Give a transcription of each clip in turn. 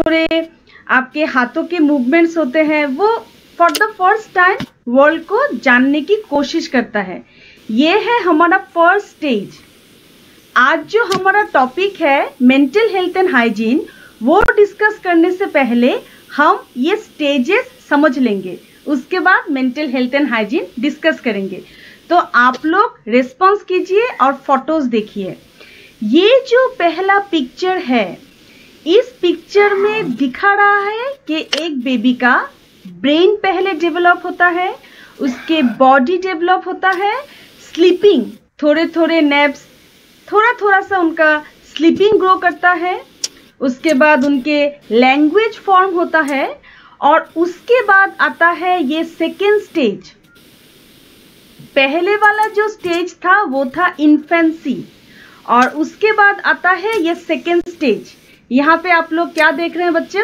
थोड़े आपके हाथों के मूवमेंट्स होते हैं, वो for the first time world को जानने की कोशिश करता है। ये है हमारा फर्स्ट स्टेज। आज जो हमारा टॉपिक है मेंटल हेल्थ एंड हाइजीन, वो डिस्कस करने से पहले हम ये स्टेजेस समझ लेंगे, उसके बाद mental health and hygiene discuss करेंगे। तो आप लोग रिस्पॉन्स कीजिए और फोटोज देखिए। ये जो पहला पिक्चर है, इस पिक्चर में दिखा रहा है कि एक बेबी का ब्रेन पहले डेवलप होता है, उसके बॉडी डेवलप होता है, स्लीपिंग, थोड़े थोड़े नैप्स, थोड़ा थोड़ा सा उनका स्लीपिंग ग्रो करता है, उसके बाद उनके लैंग्वेज फॉर्म होता है, और उसके बाद आता है ये सेकेंड स्टेज। पहले वाला जो स्टेज था वो था इन्फेंसी, और उसके बाद आता है ये सेकेंड स्टेज। यहाँ पे आप लोग क्या देख रहे हैं बच्चों,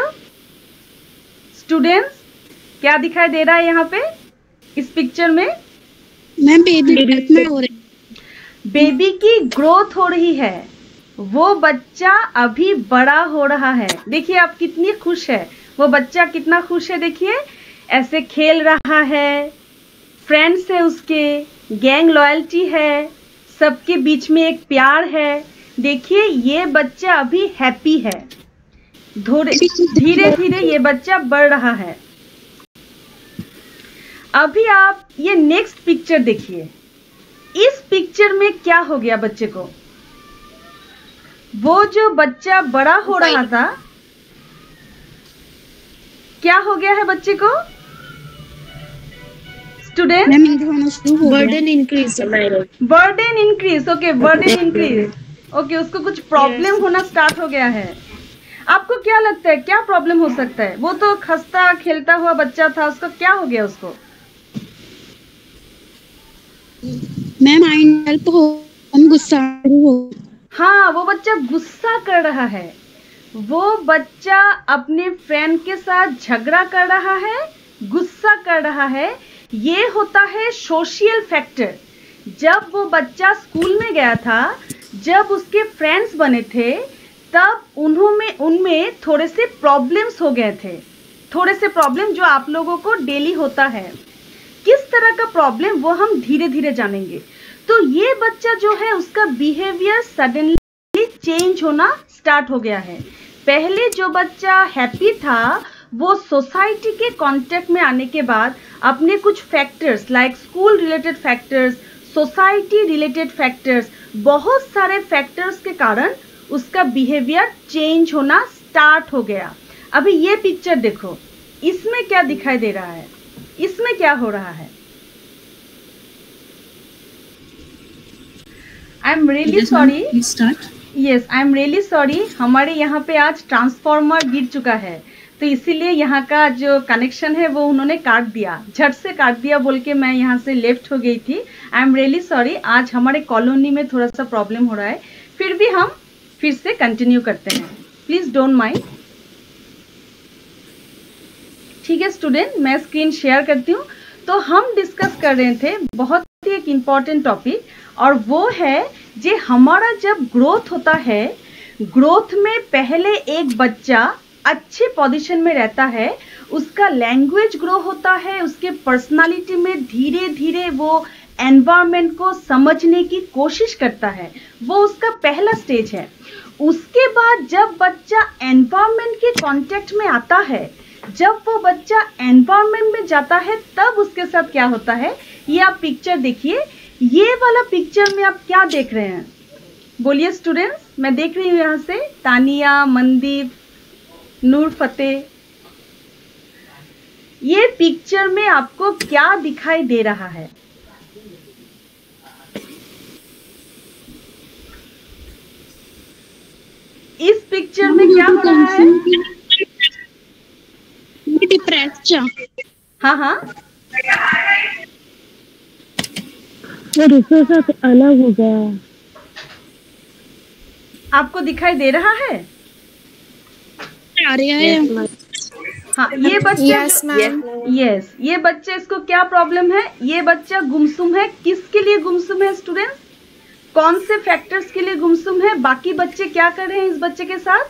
स्टूडेंट्स, क्या दिखाई दे रहा है यहाँ पे इस पिक्चर में? मैम बेबी हो रही, बेबी की ग्रोथ हो रही है, वो बच्चा अभी बड़ा हो रहा है। देखिए आप कितनी खुश है, वो बच्चा कितना खुश है, देखिए ऐसे खेल रहा है, फ्रेंड्स है उसके, गैंग लॉयल्टी है, सबके बीच में एक प्यार है। देखिए ये बच्चा अभी हैप्पी है, धीरे धीरे ये बच्चा बढ़ रहा है। अभी आप ये नेक्स्ट पिक्चर देखिए। इस पिक्चर में क्या हो गया बच्चे को? वो जो बच्चा बड़ा हो रहा था, क्या हो गया है बच्चे को? Student, burden increase, burden increase, okay, burden increase, okay, उसको कुछ प्रॉब्लम होना स्टार्ट हो गया है। आपको क्या लगता है क्या प्रॉब्लम हो सकता है? वो तो खस्ता खेलता हुआ बच्चा था, उसका क्या हो गया उसको? मैम हेल्प हो, हम गुस्सा हो। हाँ, वो बच्चा गुस्सा कर रहा है, वो बच्चा अपने फ्रेंड के साथ झगड़ा कर रहा है, गुस्सा कर रहा है। ये होता है सोशल फैक्टर। जब वो बच्चा स्कूल में गया था, जब उसके फ्रेंड्स बने थे, तब उनमें थोड़े से प्रॉब्लम्स हो गए थे, थोड़े से प्रॉब्लम जो आप लोगों को डेली होता है। किस तरह का प्रॉब्लम वो हम धीरे धीरे जानेंगे। तो ये बच्चा जो है उसका बिहेवियर सडनली चेंज होना स्टार्ट हो गया है। पहले जो बच्चा हैप्पी था, वो सोसाइटी के कांटेक्ट में आने के बाद अपने कुछ factors like school related factors, society related factors, बहुत सारे फैक्टर्स के कारण उसका बिहेवियर चेंज होना स्टार्ट हो गया। अभी ये पिक्चर देखो, इसमें क्या दिखाई दे रहा है, इसमें क्या हो रहा है? I am really sorry, yes I am really sorry, हमारे यहाँ पे आज ट्रांसफार्मर गिर चुका है, तो इसीलिए यहाँ का जो कनेक्शन है वो उन्होंने काट दिया, झट से काट दिया बोल के मैं यहाँ से लेफ्ट हो गई थी। आई एम रियली सॉरी, आज हमारे कॉलोनी में थोड़ा सा प्रॉब्लम हो रहा है, फिर भी हम फिर से कंटिन्यू करते हैं, प्लीज डोंट माइंड। ठीक है स्टूडेंट, मैं स्क्रीन शेयर करती हूँ। तो हम डिस्कस कर रहे थे बहुत ही एक इम्पॉर्टेंट टॉपिक, और वो है जे हमारा जब ग्रोथ होता है, ग्रोथ में पहले एक बच्चा अच्छे पोजीशन में रहता है, उसका लैंग्वेज ग्रो होता है, उसके पर्सनालिटी में धीरे धीरे वो एनवायरनमेंट को समझने की कोशिश करता है, वो उसका पहला स्टेज है। उसके बाद जब बच्चा एनवायरनमेंट के कांटेक्ट में आता है, जब वो बच्चा एनवायरनमेंट में जाता है, तब उसके साथ क्या होता है, ये आप पिक्चर देखिए। ये वाला पिक्चर में आप क्या देख रहे हैं, बोलिए स्टूडेंट्स? मैं देख रही हूँ यहाँ से तानिया, मनदीप, नूर फतेह। ये पिक्चर में आपको क्या दिखाई दे रहा है? इस पिक्चर में क्या हो रहा है? डिप्रेशन। हाँ हाँ, वो दूसरों से अलग हो गया, आपको दिखाई दे रहा है? आ रहा है। हाँ, ये बच्चा यस, ये बच्चे, इसको क्या प्रॉब्लम है? ये बच्चा गुमसुम है। किसके लिए गुमसुम है स्टूडेंट्स? कौन से फैक्टर्स के लिए गुमसुम है? बाकी बच्चे क्या कर रहे हैं इस बच्चे के साथ?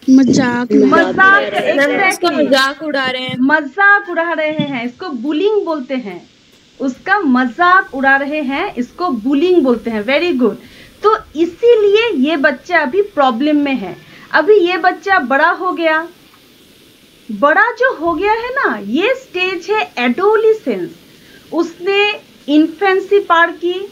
मजाक मजाक, उसका एग्जैक्टली, मजाक उड़ा रहे हैं। मजाक उड़ा रहे हैं, इसको बुलिंग बोलते हैं। उसका मजाक उड़ा रहे हैं, इसको बुलिंग बोलते हैं। Very good. तो इसीलिए ये बच्चा अभी प्रॉब्लम में है। अभी ये बच्चा बड़ा हो गया, बड़ा जो हो गया है ना, ये स्टेज है एडोलिसेंस। उसने इन्फेंसी पार की,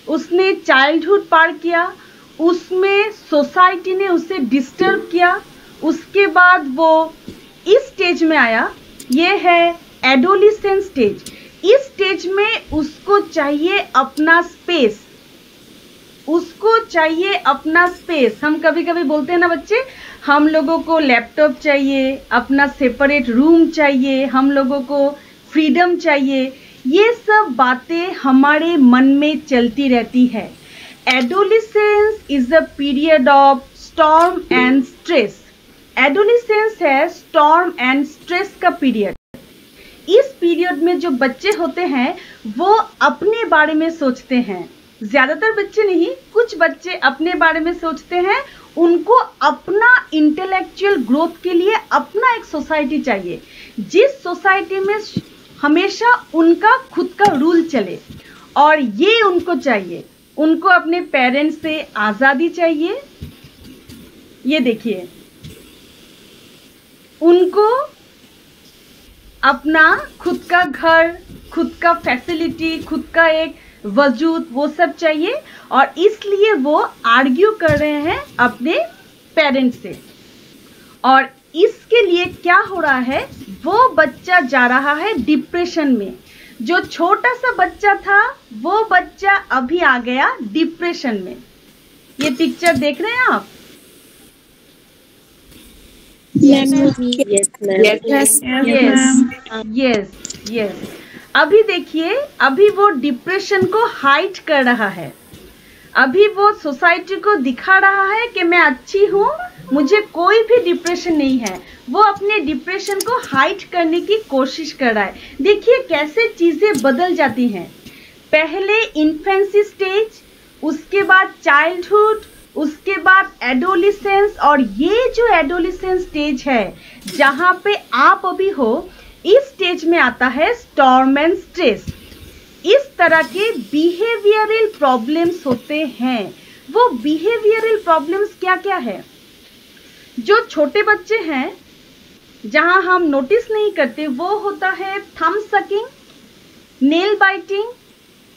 उसने चाइल्डहुड पार किया, उसमें सोसाइटी ने उसे डिस्टर्ब किया, उसके बाद वो इस स्टेज में आया। ये है एडोलिसेंस स्टेज। इस स्टेज में उसको चाहिए अपना स्पेस, उसको चाहिए अपना स्पेस। हम कभी कभी बोलते हैं ना बच्चे, हम लोगों को लैपटॉप चाहिए, अपना सेपरेट रूम चाहिए, हम लोगों को फ्रीडम चाहिए। ये सब बातें हमारे मन में चलती रहती है। Adolescence is a period of storm and stress. Adolescence है स्टॉर्म एंड स्ट्रेस का पीरियड। इस पीरियड में जो बच्चे होते हैं वो अपने बारे में सोचते हैं। ज्यादातर बच्चे नहीं, कुछ बच्चे अपने बारे में सोचते हैं। उनको अपना इंटेलेक्चुअल ग्रोथ के लिए अपना एक सोसाइटी चाहिए, जिस सोसाइटी में हमेशा उनका खुद का रूल चले, और ये उनको चाहिए। उनको अपने पेरेंट्स से आज़ादी चाहिए। ये देखिए, उनको अपना खुद का घर, खुद का फैसिलिटी, खुद का एक वजूद, वो सब चाहिए। और इसलिए वो आर्ग्यू कर रहे हैं अपने पेरेंट्स से। और इसके लिए क्या हो रहा है, वो बच्चा जा रहा है डिप्रेशन में। जो छोटा सा बच्चा था वो बच्चा अभी आ गया डिप्रेशन में। ये पिक्चर देख रहे हैं आप? यस। अभी देखिए, अभी वो डिप्रेशन को हाइड कर रहा है। अभी वो सोसाइटी को दिखा रहा है कि मैं अच्छी हूँ, मुझे कोई भी डिप्रेशन नहीं है। वो अपने डिप्रेशन को हाइड करने की कोशिश कर रहा है। देखिए कैसे चीजें बदल जाती हैं। पहले इन्फेंसी स्टेज, उसके बाद चाइल्डहुड, उसके बाद एडोलिसेंस, और ये जो एडोलिसेंस स्टेज है जहाँ पे आप अभी हो, इस स्टेज में आता है स्टॉर्म एंड स्ट्रेस। इस तरह के बिहेवियरल प्रॉब्लम्स होते हैं। वो बिहेवियरल प्रॉब्लम्स क्या क्या है? जो छोटे बच्चे हैं, जहां हम नोटिस नहीं करते, वो होता है thumb sucking, nail biting,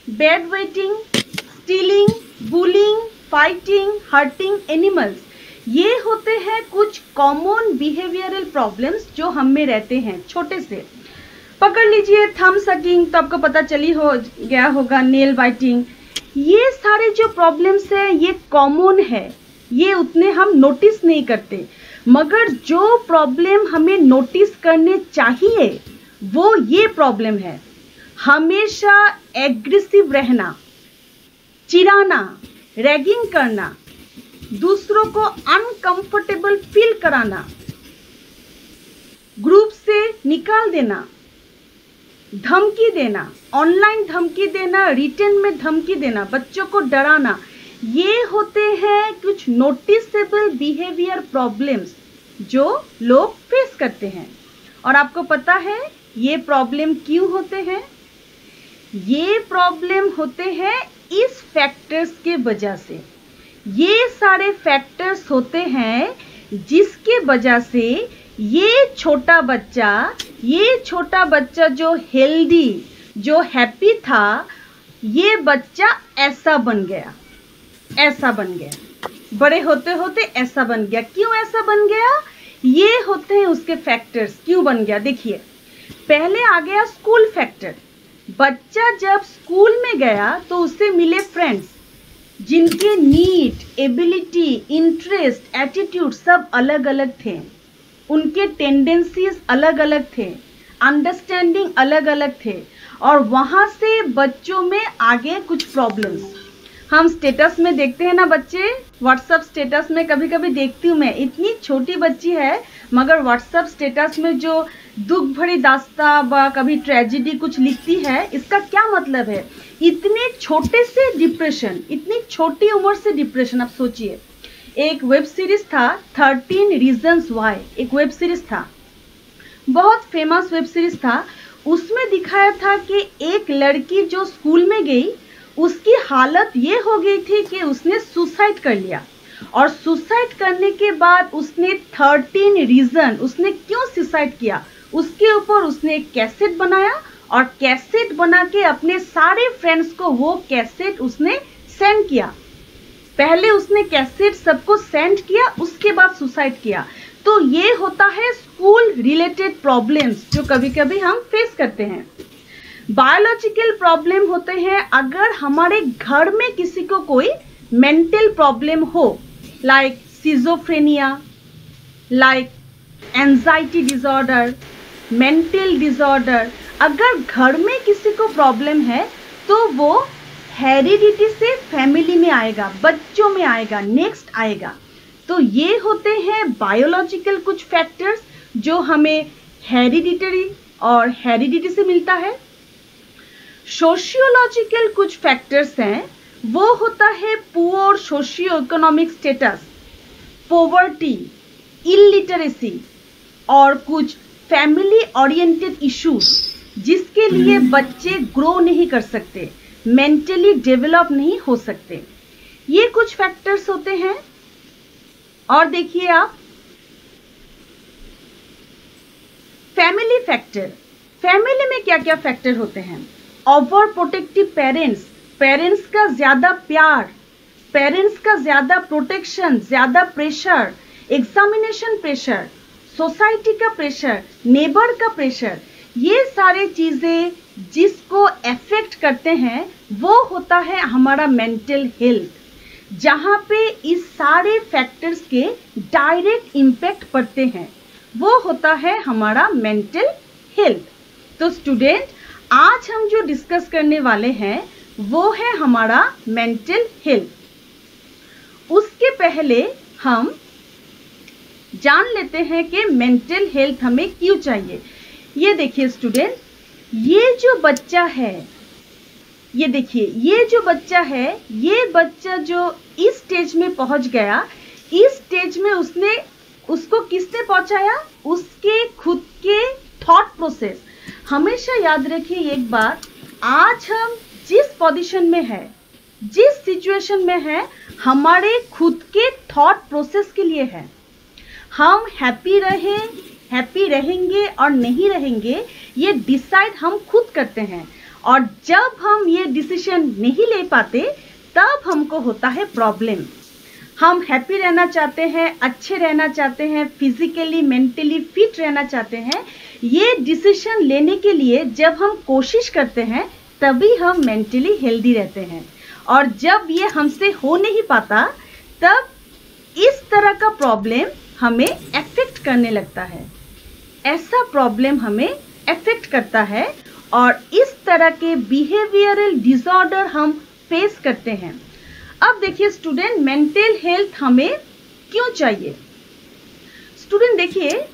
bed wetting, stealing, bullying, fighting, hurting animals. ये होते हैं कुछ कॉमन बिहेवियरल प्रॉब्लम्स जो हम में रहते हैं छोटे से। पकड़ लीजिए थंब सकिंग, तो आपको पता चली हो गया होगा, नेल बाइटिंग। ये सारे जो प्रॉब्लम्स हैं ये कॉमन है, ये उतने हम नोटिस नहीं करते। मगर जो प्रॉब्लम हमें नोटिस करने चाहिए वो ये प्रॉब्लम है। हमेशा एग्रेसिव रहना, चिढ़ाना, रैगिंग करना, दूसरों को अनकंफर्टेबल फील कराना, ग्रुप से निकाल देना, धमकी देना, ऑनलाइन धमकी देना, रिटर्न में धमकी देना, बच्चों को डराना, ये होते हैं कुछ नोटिसेबल बिहेवियर प्रॉब्लम्स जो लोग फेस करते हैं। और आपको पता है ये प्रॉब्लम क्यों होते हैं? ये प्रॉब्लम होते हैं इस फैक्टर्स के वजह से। ये सारे फैक्टर्स होते हैं जिसके वजह से ये छोटा बच्चा जो हेल्दी, जो हैप्पी था, ये बच्चा ऐसा बन गया। बड़े होते होते ऐसा बन गया। क्यों ऐसा बन गया? ये होते हैं उसके फैक्टर्स। क्यों बन गया? देखिए, पहले आ गया स्कूल फैक्टर। बच्चा जब स्कूल में गया तो उससे मिले फ्रेंड्स जिनके नीड, एबिलिटी, इंटरेस्ट, एटीट्यूड सब अलग अलग थे। उनके टेंडेंसीज अलग अलग थे, अंडरस्टैंडिंग अलग अलग थे, और वहाँ से बच्चों में आगे कुछ प्रॉब्लम्स। हम स्टेटस में देखते हैं ना बच्चे, व्हाट्सएप स्टेटस में कभी कभी देखती हूँ मैं, इतनी छोटी बच्ची है मगर व्हाट्सएप स्टेटस में जो दुख भरी दास्ता व कभी ट्रेजिडी कुछ लिखती है, इसका क्या मतलब है? इतने छोटे से डिप्रेशन, इतनी छोटी उम्र से डिप्रेशन। अब सोचिए, एक वेब सीरीज था 13 रीजन्स वाई, एक वेब सीरीज था, बहुत फेमस वेब सीरीज था। उसमें दिखाया था कि एक लड़की जो स्कूल में गई, उसकी हालत ये हो गई थी कि उसने सुसाइड कर लिया, और सुसाइड करने के बाद उसने 13 रीजन उसने क्यों सुसाइड किया उसके ऊपर उसने एक कैसेट बनाया, और कैसेट बना के अपने सारे फ्रेंड्स को वो कैसेट उसने सेंड किया। पहले उसने कैसेट सबको सेंड किया, उसके बाद सुसाइड किया। तो ये होता है स्कूल रिलेटेड प्रॉब्लम्स जो कभी कभी हम फेस करते हैं। बायोलॉजिकल प्रॉब्लम होते हैं अगर हमारे घर में किसी को कोई मेंटल प्रॉब्लम हो, like schizophrenia, like anxiety disorder, mental disorder. अगर घर में किसी को प्रॉब्लम है तो वो हेरिडिटी से फैमिली में आएगा, बच्चों में आएगा, नेक्स्ट आएगा। तो ये होते हैं बायोलॉजिकल कुछ फैक्टर्स जो हमें हेरिडिटरी और हेरिडिटी से मिलता है। सोशियोलॉजिकल कुछ फैक्टर्स हैं, वो होता है poor socio economic status, poverty, illiteracy और कुछ फैमिली ओरिएंटेड इश्यूज जिसके लिए बच्चे ग्रो नहीं कर सकते, मेंटली डेवलप नहीं हो सकते। ये कुछ फैक्टर्स होते हैं। और देखिए आप, फैमिली फैक्टर, फैमिली में क्या क्या फैक्टर होते हैं। ओवर प्रोटेक्टिव पेरेंट्स, पेरेंट्स का ज्यादा प्यार, पेरेंट्स का ज्यादा प्रोटेक्शन, ज्यादा प्रेशर, एग्जामिनेशन प्रेशर, सोसाइटी का प्रेशर, नेबर का प्रेशर, ये सारे चीजें जिसको अफेक्ट करते हैं वो होता है हमारा मेंटल हेल्थ, जहाँ पे इस सारे फैक्टर्स के डायरेक्ट इम्पैक्ट पड़ते हैं, वो होता है हमारा मेंटल हेल्थ। तो स्टूडेंट, आज हम जो डिस्कस करने वाले हैं वो है हमारा मेंटल हेल्थ। उसके पहले हम जान लेते हैं कि मेंटल हेल्थ हमें क्यों चाहिए। ये देखिए स्टूडेंट, ये जो बच्चा है, ये देखिए, ये जो बच्चा है, ये बच्चा जो इस स्टेज में पहुंच गया, इस स्टेज में उसको किसने पहुंचाया? उसके खुद के थॉट प्रोसेस। हमेशा याद रखिए एक बात, आज हम जिस पोजीशन में है, जिस सिचुएशन में है, हमारे खुद के थॉट प्रोसेस के लिए है। हम हैप्पी रहेंगे और नहीं रहेंगे, ये डिसाइड हम खुद करते हैं। और जब हम ये डिसीजन नहीं ले पाते तब हमको होता है प्रॉब्लम। हम हैप्पी रहना चाहते हैं, अच्छे रहना चाहते हैं, फिजिकली मेंटली फिट रहना चाहते हैं। ये डिसीजन लेने के लिए जब हम कोशिश करते हैं तभी हम मेंटली हेल्दी रहते हैं, और जब ये हमसे हो नहीं पाता तब इस तरह का प्रॉब्लम हमें अफेक्ट करने लगता है। ऐसा प्रॉब्लम हमें अफेक्ट करता है और इस तरह के बिहेवियरल डिसऑर्डर हम फेस करते हैं। अब देखिए स्टूडेंट, मेंटल हेल्थ हमें क्यों चाहिए? स्टूडेंट देखिए,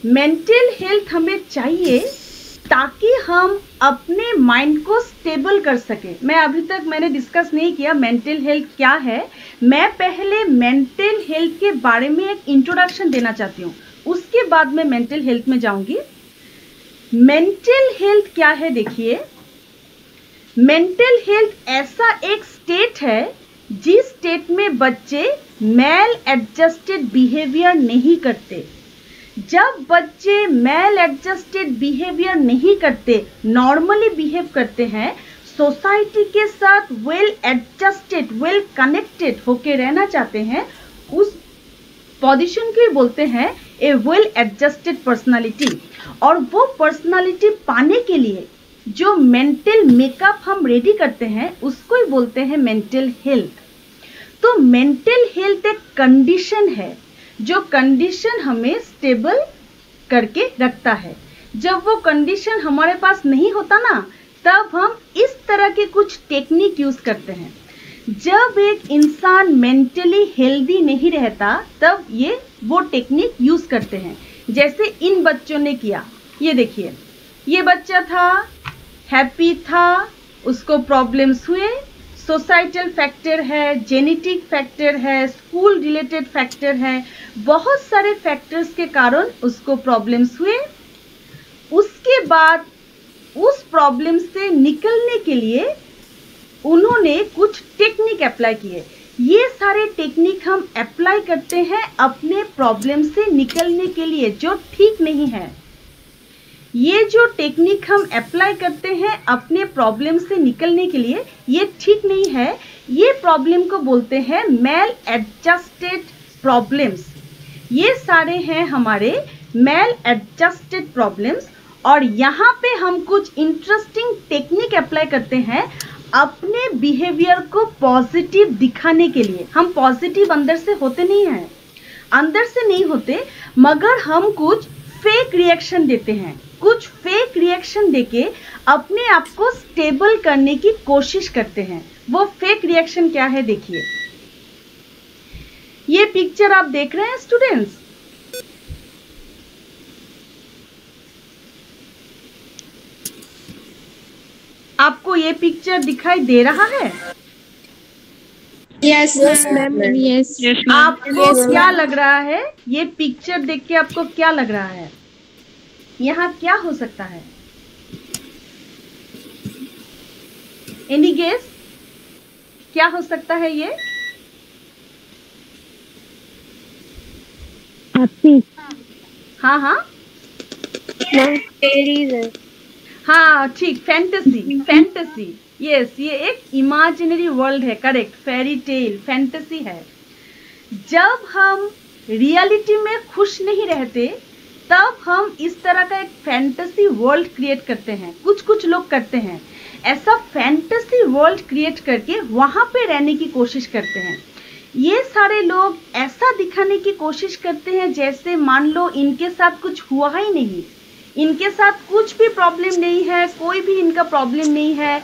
मेंटल हेल्थ हमें चाहिए ताकि हम अपने माइंड को स्टेबल कर सके। मैंने डिस्कस नहीं किया मेंटल हेल्थ क्या है। मैं पहले मेंटल हेल्थ के बारे में एक इंट्रोडक्शन देना चाहती हूँ, उसके बाद मैं मेंटल हेल्थ में जाऊंगी। मेंटल हेल्थ क्या है? देखिए, मेंटल हेल्थ ऐसा एक स्टेट है जिस स्टेट में बच्चे मेल एडजस्टेड बिहेवियर नहीं करते। जब बच्चे मेल एडजस्टेड बिहेवियर नहीं करते, नॉर्मली बिहेव करते हैं, सोसाइटी के साथ वेल एडजस्टेड, वेल कनेक्टेड होके रहना चाहते हैं, उस पोजीशन को बोलते हैं ए वेल एडजस्टेड पर्सनालिटी। और वो पर्सनालिटी पाने के लिए जो मेंटल मेकअप हम रेडी करते हैं उसको ही बोलते हैं मेंटल हेल्थ। तो मेंटल हेल्थ एक कंडीशन है जो कंडीशन हमें स्टेबल करके रखता है। जब वो कंडीशन हमारे पास नहीं होता ना, तब हम इस तरह के कुछ टेक्निक यूज करते हैं। जब एक इंसान मेंटली हेल्दी नहीं रहता तब ये वो टेक्निक यूज करते हैं, जैसे इन बच्चों ने किया। ये देखिए, ये बच्चा था, हैप्पी था, उसको प्रॉब्लम्स हुए, सोसाइटल फैक्टर है, जेनेटिक फैक्टर है, स्कूल रिलेटेड फैक्टर है, बहुत सारे फैक्टर्स के कारण उसको प्रॉब्लम्स हुए। उसके बाद उस प्रॉब्लम से निकलने के लिए उन्होंने कुछ टेक्निक अप्लाई किए। ये सारे टेक्निक हम अप्लाई करते हैं अपने प्रॉब्लम से निकलने के लिए जो ठीक नहीं है। ये जो टेक्निक हम अप्लाई करते हैं अपने प्रॉब्लम से निकलने के लिए, ये ठीक नहीं है। ये प्रॉब्लम को बोलते हैं मेल एडजस्टेड प्रॉब्लम्स। ये सारे हैं हमारे मेल एडजस्टेड प्रॉब्लम्स। और यहाँ पे हम कुछ इंटरेस्टिंग टेक्निक अप्लाई करते हैं अपने बिहेवियर को पॉजिटिव दिखाने के लिए। हम पॉजिटिव अंदर से होते नहीं हैं, अंदर से नहीं होते, मगर हम कुछ फेक रिएक्शन देते हैं। कुछ फेक रिएक्शन देके अपने आप को स्टेबल करने की कोशिश करते हैं। वो फेक रिएक्शन क्या है देखिए। ये पिक्चर आप देख रहे हैं स्टूडेंट्स, आपको ये पिक्चर दिखाई दे रहा है? यस मैम, यस आपको क्या लग रहा है? ये पिक्चर देख के आपको क्या लग रहा है? यहाँ क्या हो सकता है? Any guess? क्या हो सकता है ये? हाँ हाँ हाँ ठीक, फैंटेसी। फैंटेसी, यस, ये एक इमेजिनरी वर्ल्ड है। करेक्ट, फेरी टेल, फैंटेसी है। जब हम रियलिटी में खुश नहीं रहते तब हम इस तरह का एक फैंटेसी वर्ल्ड क्रिएट करते हैं। कुछ लोग करते हैं ऐसा, फैंटेसी वर्ल्ड क्रिएट करके वहां पे रहने की कोशिश करते हैं। ये सारे लोग ऐसा दिखाने की कोशिश करते हैं जैसे मान लो इनके साथ कुछ हुआ ही नहीं, इनके साथ कुछ भी प्रॉब्लम नहीं है, कोई भी इनका प्रॉब्लम नहीं है,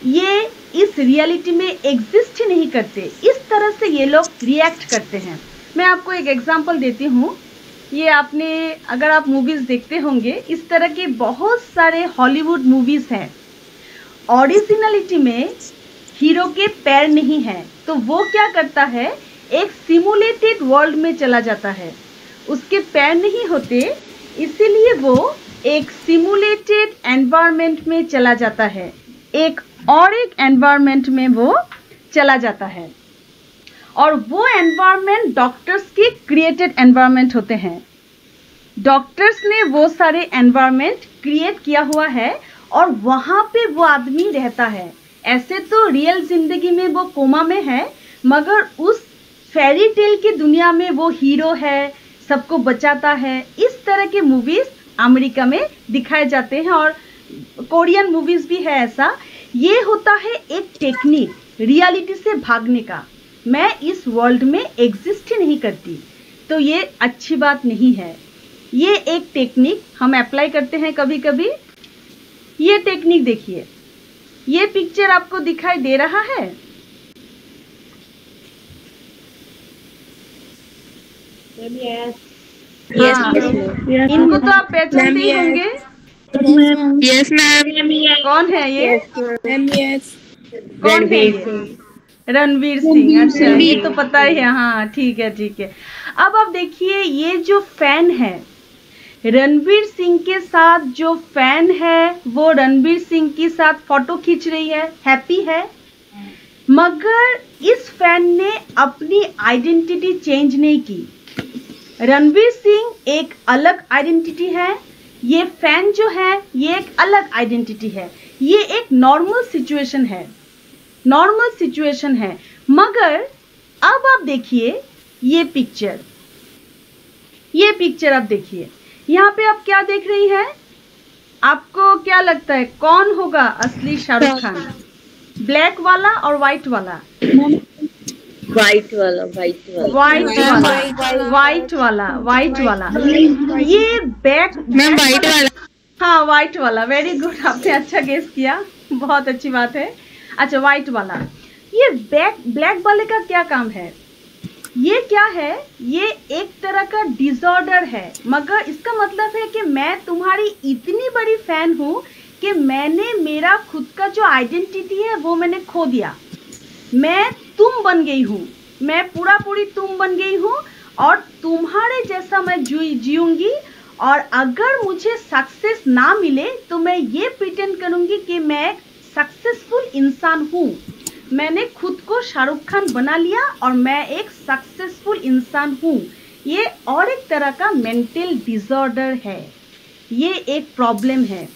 ये इस रियलिटी में एग्जिस्ट ही नहीं करते। इस तरह से ये लोग रिएक्ट करते हैं। मैं आपको एक एग्जांपल देती हूँ। ये आपने, अगर आप मूवीज देखते होंगे, इस तरह के बहुत सारे हॉलीवुड मूवीज हैं। ओरिजिनलिटी में हीरो के पैर नहीं है, तो वो क्या करता है, एक सिमुलेटेड वर्ल्ड में चला जाता है। उसके पैर नहीं होते, इसीलिए वो एक सिमुलेटेड एनवायरनमेंट में चला जाता है, एक एनवायरनमेंट में वो चला जाता है। और वो एनवायरनमेंट डॉक्टर्स के क्रिएटेड एनवायरनमेंट होते हैं। डॉक्टर्स ने वो सारे एनवायरनमेंट क्रिएट किया हुआ है और वहाँ पे वो आदमी रहता है। ऐसे तो रियल जिंदगी में वो कोमा में है, मगर उस फेरी टेल की दुनिया में वो हीरो है, सबको बचाता है। इस तरह के मूवीज अमेरिका में दिखाए जाते हैं और कोरियन मूवीज भी है ऐसा। ये होता है एक टेक्निक रियलिटी से भागने का। मैं इस वर्ल्ड में एग्जिस्ट ही नहीं करती, तो ये अच्छी बात नहीं है। ये एक टेक्निक हम अप्लाई करते हैं कभी कभी। ये टेक्निक देखिए, ये पिक्चर आपको दिखाई दे रहा है? इनको तो आप पहचानते ही होंगे। यस मैम, कौन है ये? यस कौन है ये? रणवीर सिंह। अच्छा, ये तो पता ही है। हाँ ठीक है ठीक है। अब आप देखिए, ये जो फैन है रणवीर सिंह के साथ, जो फैन है वो रणवीर सिंह के साथ फोटो खींच रही है, हैप्पी है। मगर इस फैन ने अपनी आइडेंटिटी चेंज नहीं की। रणवीर सिंह एक अलग आइडेंटिटी है, ये फैन जो है ये एक अलग आइडेंटिटी है। ये एक नॉर्मल सिचुएशन है, नॉर्मल सिचुएशन है। मगर अब आप देखिए ये पिक्चर, ये पिक्चर आप देखिए। यहाँ पे आप क्या देख रही हैं? आपको क्या लगता है कौन होगा असली शाहरुख खान? ब्लैक वाला और व्हाइट वाला? व्हाइट वाला। ये बैक मैम व्हाइट वाला। हाँ व्हाइट वाला, वेरी गुड, आपने अच्छा गेस किया, बहुत अच्छी बात है। अच्छा व्हाइट वाला। ये ब्लैक वाले का क्या काम है? ये क्या है? ये एक तरह का डिसऑर्डर है। मगर इसका मतलब है कि मैं तुम्हारी इतनी बड़ी फैन हूँ कि मैंने मेरा खुद का जो आइडेंटिटी है वो मैंने खो दिया। मैं तुम बन गई हूँ, मैं पूरा पूरी तुम बन गई हूँ और तुम्हारे जैसा मैं जीऊंगी। और अगर मुझे सक्सेस ना मिले तो मैं ये प्रिटेंड करूंगी कि मैं एक सक्सेसफुल इंसान हूँ। मैंने खुद को शाहरुख खान बना लिया और मैं एक सक्सेसफुल इंसान हूँ। ये और एक तरह का मेंटल डिसऑर्डर है, ये एक प्रॉब्लम है।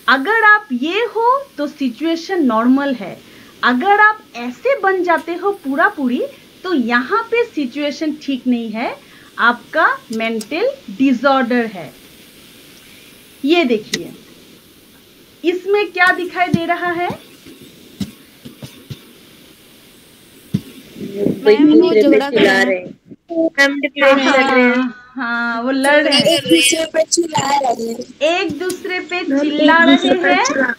अगर आप ये हो तो सिचुएशन नॉर्मल है, अगर आप ऐसे बन जाते हो पूरा पूरी तो यहाँ पे सिचुएशन ठीक नहीं है, आपका मेंटल डिसऑर्डर है। ये देखिए इसमें क्या दिखाई दे रहा है? मैम वो झगड़ा कर रहे हैं, हम डिफरेंस कर रहे हैं। हाँ वो लड़ रहे हैं, एक दूसरे पे चिल्ला रहे हैं। एक दूसरे पे चिल्ला रहे हैं।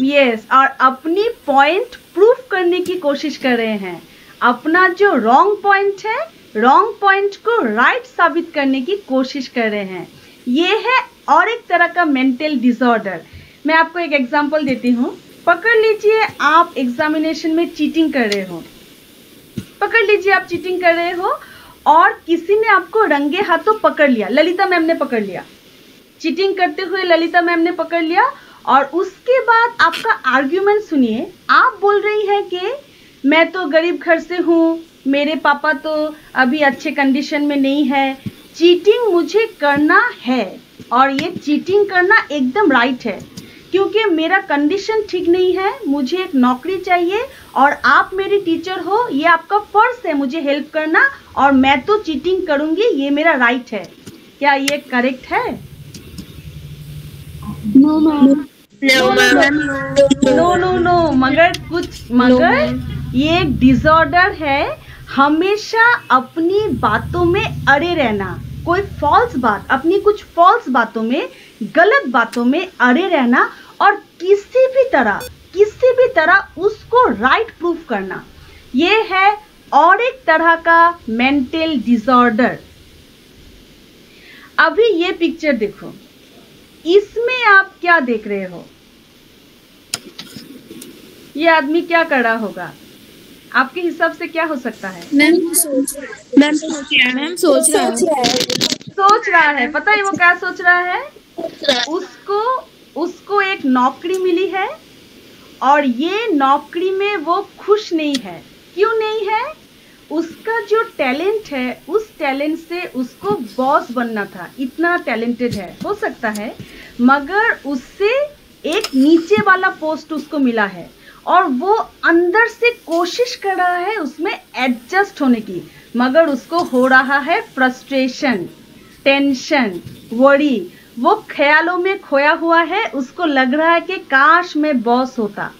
यस, और अपनी पॉइंट प्रूव करने की कोशिश कर रहे हैं। अपना जो रॉन्ग पॉइंट है, रॉन्ग पॉइंट को राइट साबित करने की कोशिश कर रहे हैं। ये है और एक तरह का मेंटल डिसऑर्डर। मैं आपको एक एग्जांपल देती हूँ। पकड़ लीजिए आप एग्जामिनेशन में चीटिंग कर रहे हो, पकड़ लीजिए आप चीटिंग कर रहे हो और किसी ने आपको रंगे हाथों पकड़ लिया। ललिता मैम ने पकड़ लिया, चीटिंग करते हुए ललिता मैम ने पकड़ लिया। और उसके बाद आपका आर्ग्यूमेंट सुनिए, आप बोल रही है कि मैं तो गरीब घर से हूँ, मेरे पापा तो अभी अच्छे कंडीशन में नहीं है, चीटिंग मुझे करना है और ये चीटिंग करना एकदम राइट है क्योंकि मेरा कंडीशन ठीक नहीं है, मुझे एक नौकरी चाहिए और आप मेरी टीचर हो, ये आपका फर्ज है मुझे हेल्प करना और मैं तो चीटिंग करूंगी, ये मेरा राइट है। क्या ये करेक्ट है? No ma'am, no no no, मगर ये डिसऑर्डर है। हमेशा अपनी बातों में अड़े रहना, कोई फॉल्स बात, अपनी कुछ फॉल्स बातों में, गलत बातों में अड़े रहना और किसी भी तरह उसको राइट प्रूव करना, ये है और एक तरह का मेंटल डिसऑर्डर। अभी ये पिक्चर देखो, इसमें आप क्या देख रहे हो? ये आदमी क्या कर रहा होगा? आपके हिसाब से क्या हो सकता है? सोच रहा है। पता है वो क्या सोच रहा है? उसको एक नौकरी मिली है और ये नौकरी में वो खुश नहीं है। क्यों नहीं है? उसका जो टैलेंट है, उस टैलेंट से उसको बॉस बनना था, इतना टैलेंटेड है, हो सकता है, मगर उससे एक नीचे वाला पोस्ट उसको मिला है और वो अंदर से कोशिश कर रहा है उसमें एडजस्ट होने की, मगर उसको हो रहा है फ्रस्ट्रेशन, टेंशन, वरी। वो ख्यालों में खोया हुआ है, उसको लग रहा है कि काश मैं बॉस होता,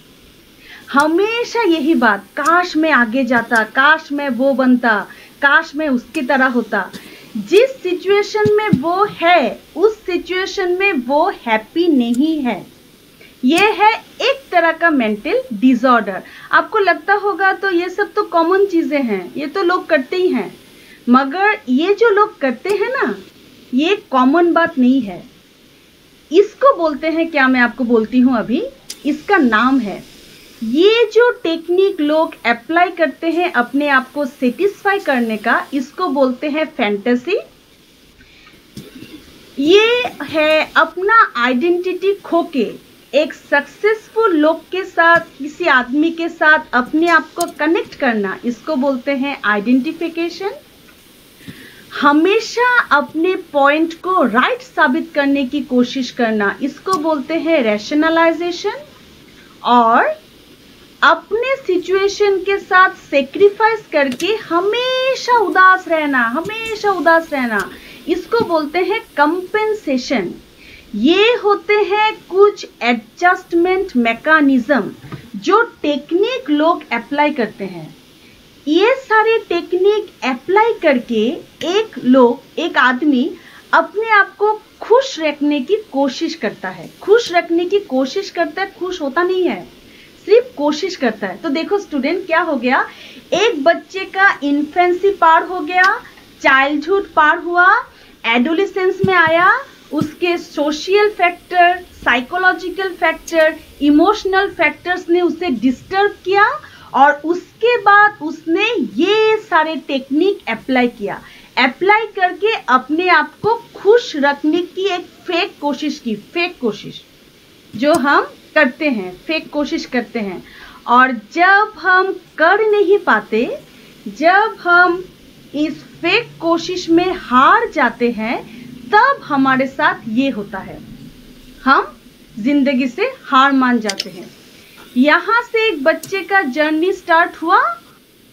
हमेशा यही बात, काश मैं आगे जाता, काश मैं वो बनता, काश मैं उसकी तरह होता। जिस सिचुएशन में वो है, उस सिचुएशन में वो हैप्पी नहीं है। ये है एक तरह का मेंटल डिसऑर्डर। आपको लगता होगा तो ये सब तो कॉमन चीजें हैं, ये तो लोग करते ही हैं, मगर ये जो लोग करते हैं ना, ये कॉमन बात नहीं है। इसको बोलते हैं क्या, मैं आपको बोलती हूँ अभी, इसका नाम है, ये जो टेक्निक लोग अप्लाई करते हैं अपने आप को सेटिस्फाई करने का, इसको बोलते हैं फैंटेसी। ये है अपना आइडेंटिटी खो के एक सक्सेसफुल लोग के साथ, किसी आदमी के साथ अपने आप को कनेक्ट करना, इसको बोलते हैं आइडेंटिफिकेशन। हमेशा अपने पॉइंट को राइट साबित करने की कोशिश करना, इसको बोलते हैं रैशनलाइजेशन। और अपने सिचुएशन के साथ सेक्रीफाइस करके हमेशा उदास रहना, इसको बोलते हैं कंपेंसेशन। ये होते हैं कुछ एडजस्टमेंट मैकेनिज्म जो टेक्निक लोग अप्लाई करते हैं। ये सारे टेक्निक अप्लाई करके एक आदमी अपने आप को खुश रखने की कोशिश करता है, खुश होता नहीं है, सिर्फ कोशिश करता है। तो देखो स्टूडेंट, क्या हो गया, एक बच्चे का इन्फेंसी पार हो गया, चाइल्डहुड पार हुआ, एडोलेसेंस में आया, उसके social factor, psychological factor, emotional factors ने उसे डिस्टर्ब किया और उसके बाद उसने ये सारे टेक्निक अप्लाई किया। अप्लाई करके अपने आप को खुश रखने की एक फेक कोशिश की, फेक कोशिश जो हम करते हैं, फेक कोशिश करते हैं। और जब हम कर नहीं पाते, जब हम इस फेक कोशिश में हार जाते हैं, तब हमारे साथ ये होता है, हम जिंदगी से हार मान जाते हैं। यहाँ से एक बच्चे का जर्नी स्टार्ट हुआ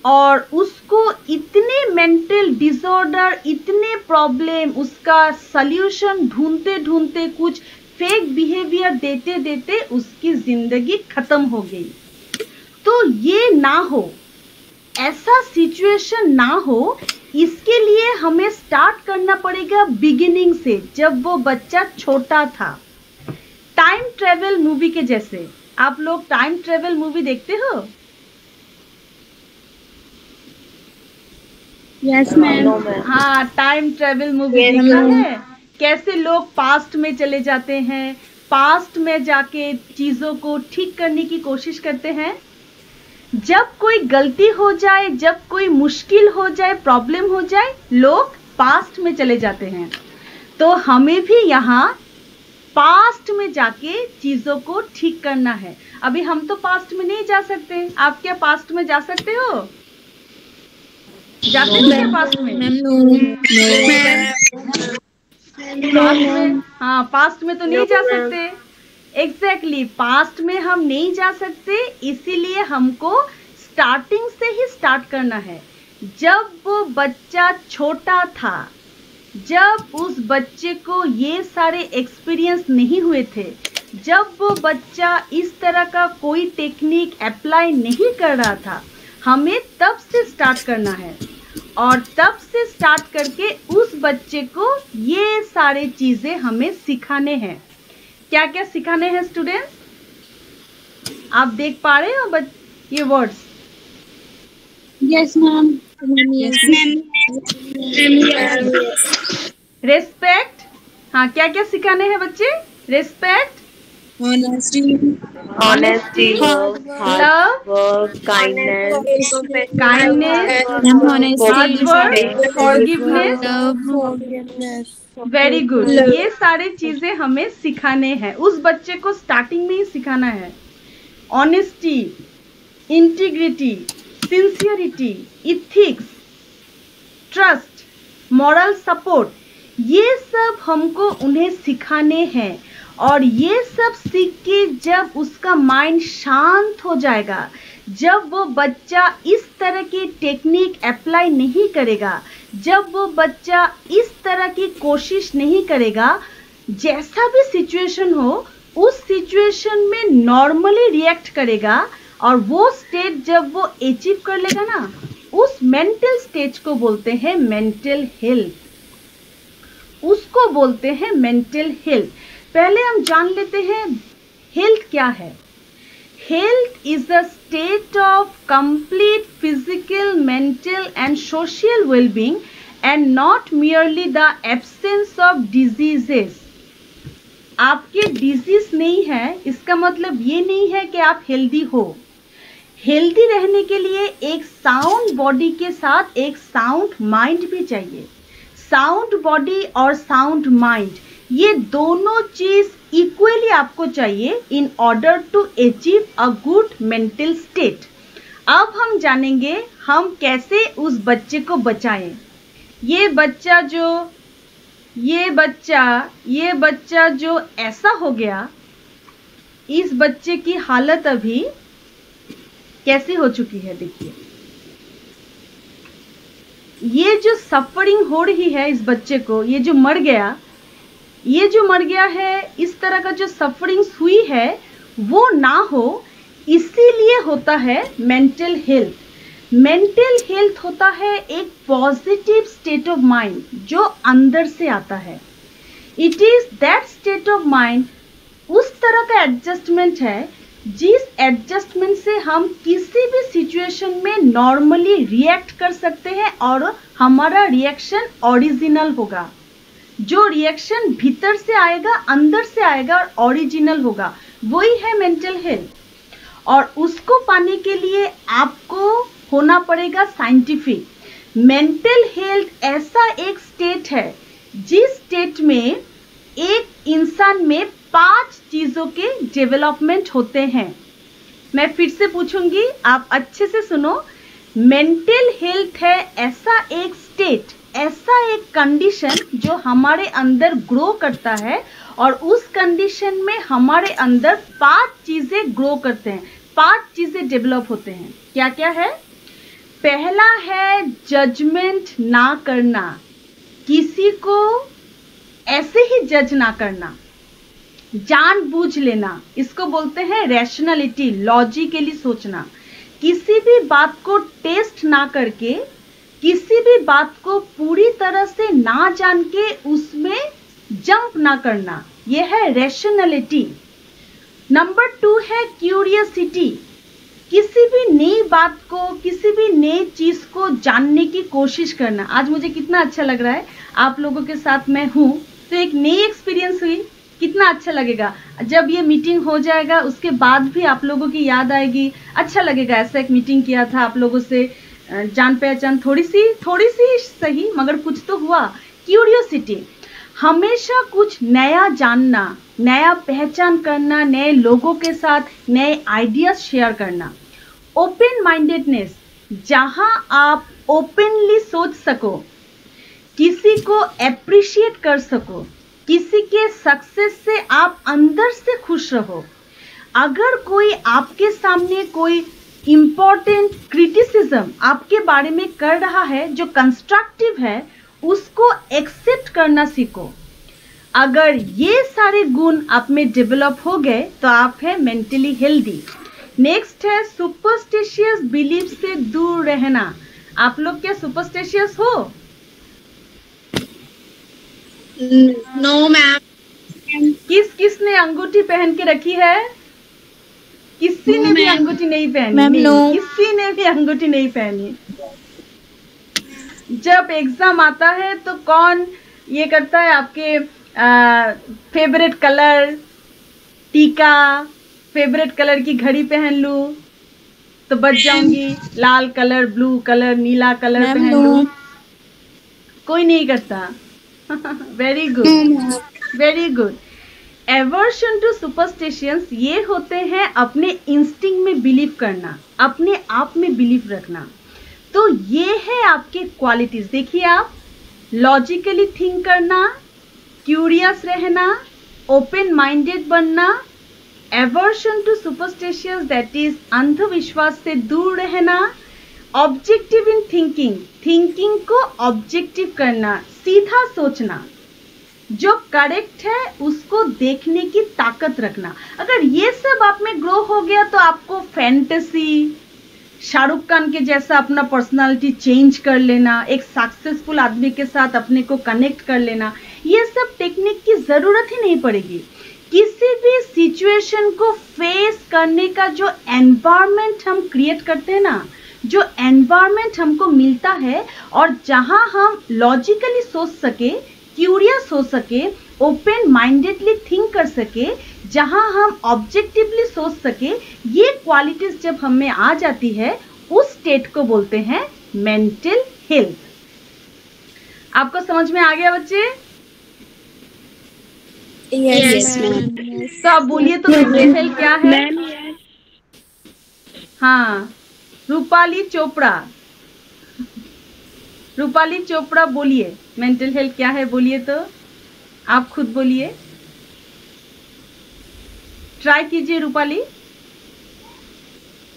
और उसको इतने मेंटल डिसऑर्डर, इतने प्रॉब्लम, उसका सल्यूशन ढूंढते ढूंढते, कुछ फेक बिहेवियर देते देते उसकी जिंदगी खत्म हो गई। तो ये ना हो, ऐसा सिचुएशन ना हो, इसके लिए हमें स्टार्ट करना पड़ेगा बिगिनिंग से, जब वो बच्चा छोटा था। टाइम ट्रेवल मूवी के जैसे। आप लोग टाइम ट्रेवल मूवी देखते हो? Yes ma'am. हाँ, टाइम ट्रेवल मूवी Yes, देखा ma'am. है? कैसे लोग पास्ट में चले जाते हैं, पास्ट में जाके चीजों को ठीक करने की कोशिश करते हैं। जब कोई गलती हो जाए, जब कोई मुश्किल हो जाए, प्रॉब्लम हो जाए, लोग पास्ट में चले जाते हैं। तो हमें भी यहाँ पास्ट में जाके चीजों को ठीक करना है। अभी हम तो पास्ट में नहीं जा सकते। आप क्या पास्ट में जा सकते हो? जाते हो क्या पास्ट में? पास्ट में, हाँ, पास्ट में तो नहीं जा सकते। एग्जैक्टली, पास्ट में हम नहीं जा सकते, इसीलिए हमको स्टार्टिंग से ही स्टार्ट करना है। जब वो बच्चा छोटा था, जब उस बच्चे को ये सारे एक्सपीरियंस नहीं हुए थे, जब वो बच्चा इस तरह का कोई टेक्निक अप्लाई नहीं कर रहा था, हमें तब से स्टार्ट करना है। और तब से स्टार्ट करके उस बच्चे को ये सारे चीजें हमें सिखाने हैं। क्या क्या सिखाने हैं स्टूडेंट्स? आप देख पा रहे हो ये words? Yes ma'am. Yes ma'am. Respect, हाँ, क्या क्या सिखाने हैं बच्चे? Respect, honesty, love, kindness, hard work, forgiveness। Very good. ये सारे चीजें हमें सिखाने हैं, उस बच्चे को स्टार्टिंग में ही सिखाना है। Honesty, integrity, sincerity, ethics, trust, moral support, ये सब हमको उन्हें सिखाने हैं। और ये सब सीख के जब उसका माइंड शांत हो जाएगा, जब वो बच्चा इस तरह की टेक्निक अप्लाई नहीं करेगा, जब वो बच्चा इस तरह की कोशिश नहीं करेगा, जैसा भी सिचुएशन हो उस सिचुएशन में नॉर्मली रिएक्ट करेगा, और वो स्टेट जब वो अचीव कर लेगा ना, उस मेंटल स्टेज को बोलते हैं मेंटल हेल्थ, उसको बोलते हैं मेंटल हेल्थ। पहले हम जान लेते हैं हेल्थ क्या है। Health is a state of complete physical, mental and social wellbeing and not merely the absence of diseases. आपके डिजीज नहीं है, इसका मतलब ये नहीं है कि आप हेल्दी हो। हेल्दी रहने के लिए एक साउंड बॉडी के साथ एक साउंड माइंड भी चाहिए। साउंड बॉडी और साउंड माइंड, ये दोनों चीज इक्वली आपको चाहिए in order to achieve a good mental state. अब हम जानेंगे हम कैसे उस बच्चे को बचाएं। ये बच्चा जो ऐसा हो गया, इस बच्चे की हालत अभी कैसी हो चुकी है, देखिए। ये जो सफरिंग हो रही है इस बच्चे को, ये जो मर गया है, इस तरह का जो सफरिंग्स हुई है वो ना हो, इसीलिए होता है मेंटल हेल्थ। मेंटल हेल्थ होता है एक पॉजिटिव स्टेट ऑफ माइंड जो अंदर से आता है। It is that state of mind, उस तरह का एडजस्टमेंट है जिस एडजस्टमेंट से हम किसी भी सिचुएशन में नॉर्मली रिएक्ट कर सकते हैं और हमारा रिएक्शन ओरिजिनल होगा। जो रिएक्शन भीतर से आएगा, अंदर से आएगा और ओरिजिनल होगा, वही है मेंटल हेल्थ। और उसको पाने के लिए आपको होना पड़ेगा साइंटिफिक। मेंटल हेल्थ ऐसा एक स्टेट है जिस स्टेट में एक इंसान में 5 चीजों के डेवलपमेंट होते हैं। मैं फिर से पूछूंगी, आप अच्छे से सुनो। मेंटल हेल्थ है ऐसा एक स्टेट, ऐसा एक कंडीशन जो हमारे अंदर ग्रो करता है और उस कंडीशन में हमारे अंदर 5 चीजें ग्रो करते हैं, 5 चीजें डेवलप होते हैं। क्या क्या है? पहला है जजमेंट ना करना, किसी को ऐसे ही जज ना करना, जानबूझ लेना, इसको बोलते हैं रैशनैलिटी, लॉजिकली सोचना। किसी भी बात को टेस्ट ना करके, किसी भी बात को पूरी तरह से ना जान के उसमें जंप ना करना, यह है रैशनैलिटी। नंबर 2 है क्यूरियोसिटी, किसी भी नई बात को, किसी भी नई चीज को जानने की कोशिश करना। आज मुझे कितना अच्छा लग रहा है, आप लोगों के साथ मैं हूं तो एक नई एक्सपीरियंस हुई, कितना अच्छा लगेगा। जब ये मीटिंग हो जाएगा उसके बाद भी आप लोगों की याद आएगी, अच्छा लगेगा। ऐसा एक मीटिंग किया था आप लोगों से, जान पहचान थोड़ी सी सही मगर कुछ तो हुआ। क्यूरियोसिटी, हमेशा कुछ नया जानना, नया पहचान करना, नए लोगों के साथ नए आइडियाज शेयर करना। ओपन माइंडेडनेस, जहां आप ओपनली सोच सको, किसी को अप्रिशिएट कर सको, किसी के सक्सेस से आप अंदर से खुश रहो। अगर कोई आपके सामने कोई इंपॉर्टेंट क्रिटिसिज्म आपके बारे में कर रहा है जो कंस्ट्रक्टिव है, उसको एक्सेप्ट करना सीखो। अगर ये सारे गुण आप में डेवलप हो गए तो आप है मेंटली हेल्दी। नेक्स्ट है सुपरस्टिशियस बिलीफ से दूर रहना। आप लोग क्या सुपरस्टिशियस हो? No ma'am. किसने अंगूठी पहन के रखी है? किसी ने भी अंगूठी नहीं पहनी? Ma'am no. किसी ने भी अंगूठी नहीं पहनी। जब एग्जाम आता है तो कौन ये करता है आपके फेवरेट कलर, टीका, फेवरेट कलर की घड़ी पहन लूं तो बच जाऊंगी, लाल कलर, ब्लू कलर, नीला कलर पहन लूं? कोई नहीं करता। Very good, very good. Aversion to superstitions ये होते हैं अपने इंस्टिंक्ट में बिलीव करना, अपने आप में बिलीव रखना। तो ये है आपके क्वालिटीज। देखिए, आप लॉजिकली थिंक करना, क्यूरियस रहना, ओपन माइंडेड बनना, aversion to superstitions that is अंधविश्वास से दूर रहना, ऑब्जेक्टिव इन थिंकिंग, थिंकिंग को ऑब्जेक्टिव करना, सीधा सोचना, जो करेक्ट है उसको देखने की ताकत रखना। अगर ये सब आप में ग्रो हो गया तो आपको फैंटेसी, शाहरुख खान के जैसा अपना पर्सनालिटी चेंज कर लेना, एक सक्सेसफुल आदमी के साथ अपने को कनेक्ट कर लेना, ये सब टेक्निक की जरूरत ही नहीं पड़ेगी। किसी भी सिचुएशन को फेस करने का जो एनवायरनमेंट हम क्रिएट करते हैं ना, जो एनवायरनमेंट हमको मिलता है और जहां हम लॉजिकली सोच सके, क्यूरियस हो सके, ओपन माइंडेडली थिंक कर सके, जहां हम ऑब्जेक्टिवली सोच सके, ये क्वालिटीज जब हमें आ जाती है उस स्टेट को बोलते हैं मेंटल हेल्थ। आपको समझ में आ गया बच्चे? Yes ma'am. तो आप बोलिए तो मेंटल हेल्थ क्या है? हाँ, रूपाली चोपड़ा, रूपाली चोपड़ा बोलिए मेंटल हेल्थ क्या है? बोलिए तो, आप खुद बोलिए, ट्राई कीजिए रूपाली।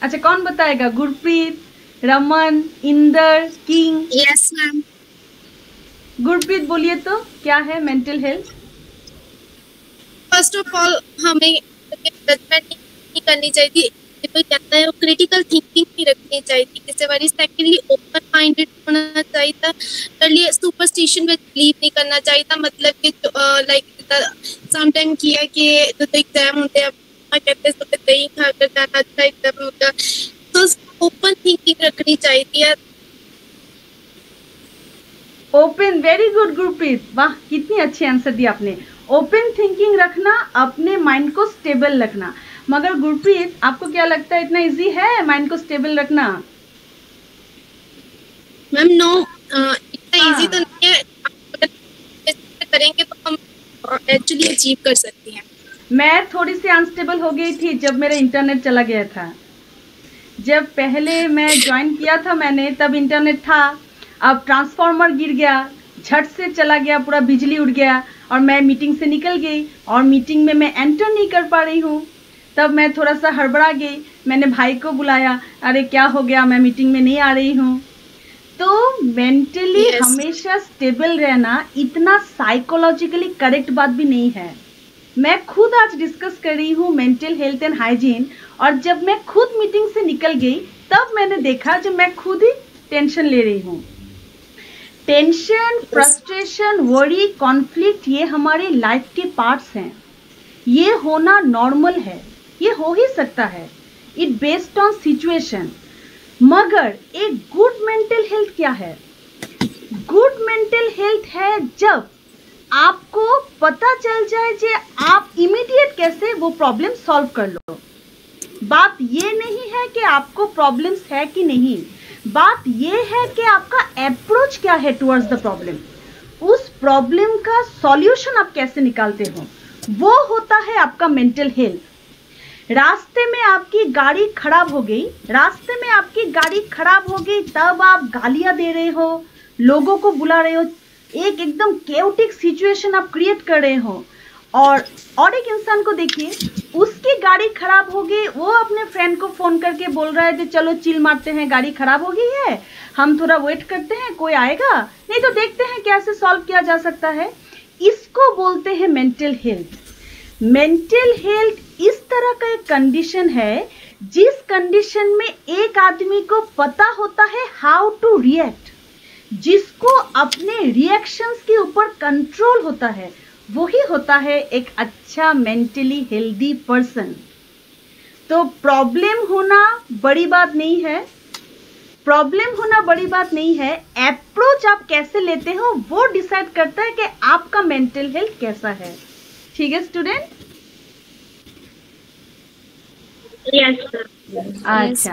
अच्छा, कौन बताएगा? Gurpreet, Raman, Inder, king? Yes ma'am. Gurpreet बोलिए तो, क्या है mental health? First of all हमें जजमेंट नहीं करनी चाहिए, कोई कहता है वो क्रिटिकल थिंकिंग नहीं रखनी चाहिए किसी बारी। सेकेंडली ओपन माइंडेड होना चाहिए। thirdly सुपरस्टिशन में बिलीव नहीं करना चाहिए, मतलब कि लाइक समटाइम किया कि जो तो एग्जाम होते हैं कहते हैं तो दही खाकर जाना अच्छा एग्जाम होगा, तो ओपन थिंकिंग रखनी चाहिए। ओपन, वेरी गुड गुरप्रीत, वाह कितनी अच्छी आंसर दी आपने। ओपन थिंकिंग रखना, अपने माइंड को स्टेबल रखना। मगर गुरप्रीत आपको क्या लगता है इतना इजी है माइंड को स्टेबल रखना? मैम नो, इतना इजी तो नहीं है। करेंगे तो हम एक्चुअली अचीव कर सकते हैं। मैं थोड़ी सी अनस्टेबल हो गई थी जब मेरा इंटरनेट चला गया था। जब पहले मैं ज्वाइन किया था मैंने, तब इंटरनेट था, अब ट्रांसफार्मर गिर गया, झट से चला गया, पूरा बिजली उड़ गया और मैं मीटिंग से निकल गई और मीटिंग में मैं एंटर नहीं कर पा रही हूँ। तब मैं थोड़ा सा हड़बड़ा गई, मैंने भाई को बुलाया, अरे क्या हो गया, मैं मीटिंग में नहीं आ रही हूँ। तो मेंटली हमेशा स्टेबल रहना इतना साइकोलॉजिकली करेक्ट बात भी नहीं है। मैं खुद आज डिस्कस कर रही हूँ मेंटल हेल्थ एंड हाइजीन, और जब मैं खुद मीटिंग से निकल गई तब मैंने देखा जब मैं खुद ही टेंशन ले रही हूँ। टेंशन, फ्रस्ट्रेशन, वरी, कॉन्फ्लिक्ट, ये हमारे लाइफ के पार्ट्स हैं। ये होना नॉर्मल है, ये हो ही सकता है, इट बेस्ड ऑन सिचुएशन। मगर एक गुड मेंटल हेल्थ क्या है? गुड मेंटल हेल्थ है जब आपको पता चल जाए कि आप इमीडिएट कैसे वो प्रॉब्लम सॉल्व कर लो। बात ये नहीं है कि आपको प्रॉब्लम्स है कि नहीं, बात ये है कि आपका अप्रोच क्या है टुवर्ड्स द प्रॉब्लम। उस प्रॉब्लम का सॉल्यूशन आप कैसे निकालते हो, वो होता है आपका मेंटल हेल्थ। रास्ते में आपकी गाड़ी खराब हो गई, रास्ते में आपकी गाड़ी खराब हो गई, तब आप गालियां दे रहे हो, लोगों को बुला रहे हो, एक एकदम केओटिक सिचुएशन आप क्रिएट कर रहे हो। और एक इंसान को देखिए, उसकी गाड़ी खराब हो गई, वो अपने फ्रेंड को फोन करके बोल रहा है कि चलो चिल मारते हैं, गाड़ी खराब हो गई है, हम थोड़ा वेट करते हैं, कोई आएगा नहीं तो देखते हैं कैसे सॉल्व किया जा सकता है। इसको बोलते हैं मेंटल हेल्थ। मेंटल हेल्थ इस तरह का एक कंडीशन है जिस कंडीशन में एक आदमी को पता होता है हाउ टू रिएक्ट, जिसको अपने रिएक्शंस के ऊपर कंट्रोल होता है, वही होता है एक अच्छा मेंटली हेल्दी पर्सन। तो प्रॉब्लम होना बड़ी बात नहीं है, प्रॉब्लम होना बड़ी बात नहीं है, अप्रोच आप कैसे लेते हो वो डिसाइड करता है कि आपका मेंटल हेल्थ कैसा है। ठीक है स्टूडेंट? अच्छा,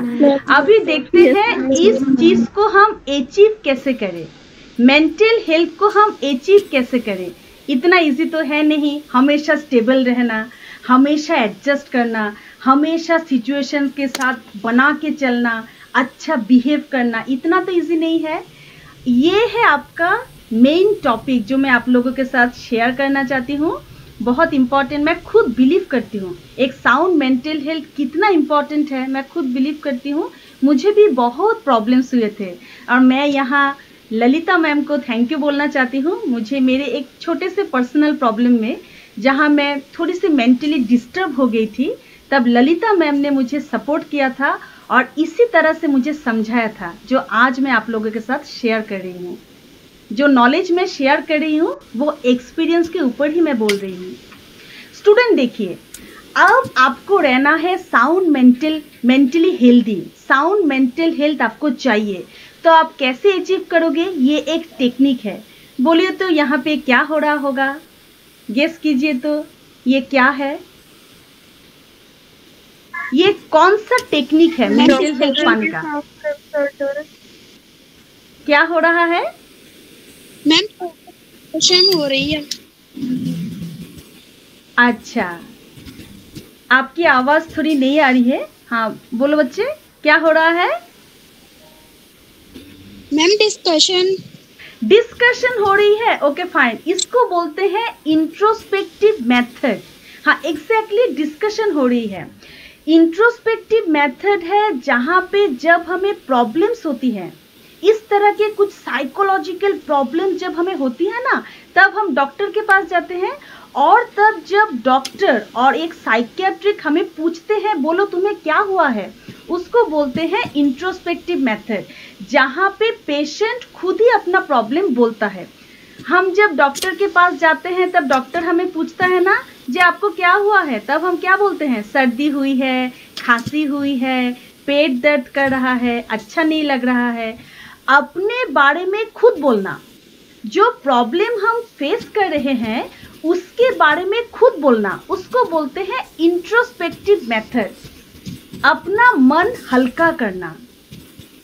अभी देखते हैं इस चीज को हम अचीव कैसे करें, मेंटल हेल्थ को हम अचीव कैसे करें। इतना इजी तो है नहीं, हमेशा स्टेबल रहना, हमेशा एडजस्ट करना, हमेशा सिचुएशन के साथ बना के चलना, अच्छा बिहेव करना, इतना तो इजी नहीं है। ये है आपका मेन टॉपिक जो मैं आप लोगों के साथ शेयर करना चाहती हूँ, बहुत इंपॉर्टेंट। मैं खुद बिलीव करती हूँ एक साउंड मेंटल हेल्थ कितना इंपॉर्टेंट है, मैं खुद बिलीव करती हूँ। मुझे भी बहुत प्रॉब्लम्स हुए थे और मैं यहाँ ललिता मैम को थैंक यू बोलना चाहती हूँ। मुझे मेरे एक छोटे से पर्सनल प्रॉब्लम में जहाँ मैं थोड़ी सी मेंटली डिस्टर्ब हो गई थी, तब ललिता मैम ने मुझे सपोर्ट किया था और इसी तरह से मुझे समझाया था जो आज मैं आप लोगों के साथ शेयर कर रही हूँ। जो नॉलेज मैं शेयर कर रही हूँ वो एक्सपीरियंस के ऊपर ही मैं बोल रही हूँ। स्टूडेंट देखिए, अब आपको रहना है sound mentally healthy, sound mental health आपको चाहिए, तो आप कैसे अचीव करोगे, ये एक टेक्निक है। बोलिए तो यहाँ पे क्या हो रहा होगा, गेस कीजिए तो ये क्या है, ये कौन सा टेक्निक है मेंटल हेल्थ पाने का? क्या हो रहा है मैम? क्वेश्चन हो रही है। अच्छा, आपकी आवाज थोड़ी नहीं आ रही है। हाँ बोलो बच्चे, क्या हो रहा है? मैम डिस्कशन हो रही है। ओके फाइन, इसको बोलते हैं इंट्रोस्पेक्टिव मेथड। हाँ एग्जैक्टली, डिस्कशन हो रही है। इंट्रोस्पेक्टिव मेथड है जहाँ पे जब हमें प्रॉब्लम्स होती है, इस तरह के कुछ साइकोलॉजिकल प्रॉब्लम जब हमें होती है ना, तब हम डॉक्टर के पास जाते हैं और तब जब डॉक्टर और एक साइकियाट्रिक हमें पूछते हैं बोलो तुम्हें क्या हुआ है, उसको बोलते हैं इंट्रोस्पेक्टिव मेथड, जहाँ पे पेशेंट खुद ही अपना प्रॉब्लम बोलता है। हम जब डॉक्टर के पास जाते हैं तब डॉक्टर हमें पूछता है ना जी आपको क्या हुआ है, तब हम क्या बोलते हैं, सर्दी हुई है, खांसी हुई है, पेट दर्द कर रहा है, अच्छा नहीं लग रहा है। अपने बारे में खुद बोलना, जो प्रॉब्लम हम फेस कर रहे हैं उसके बारे में खुद बोलना, उसको बोलते हैं इंट्रोस्पेक्टिव मेथड। अपना मन हल्का करना,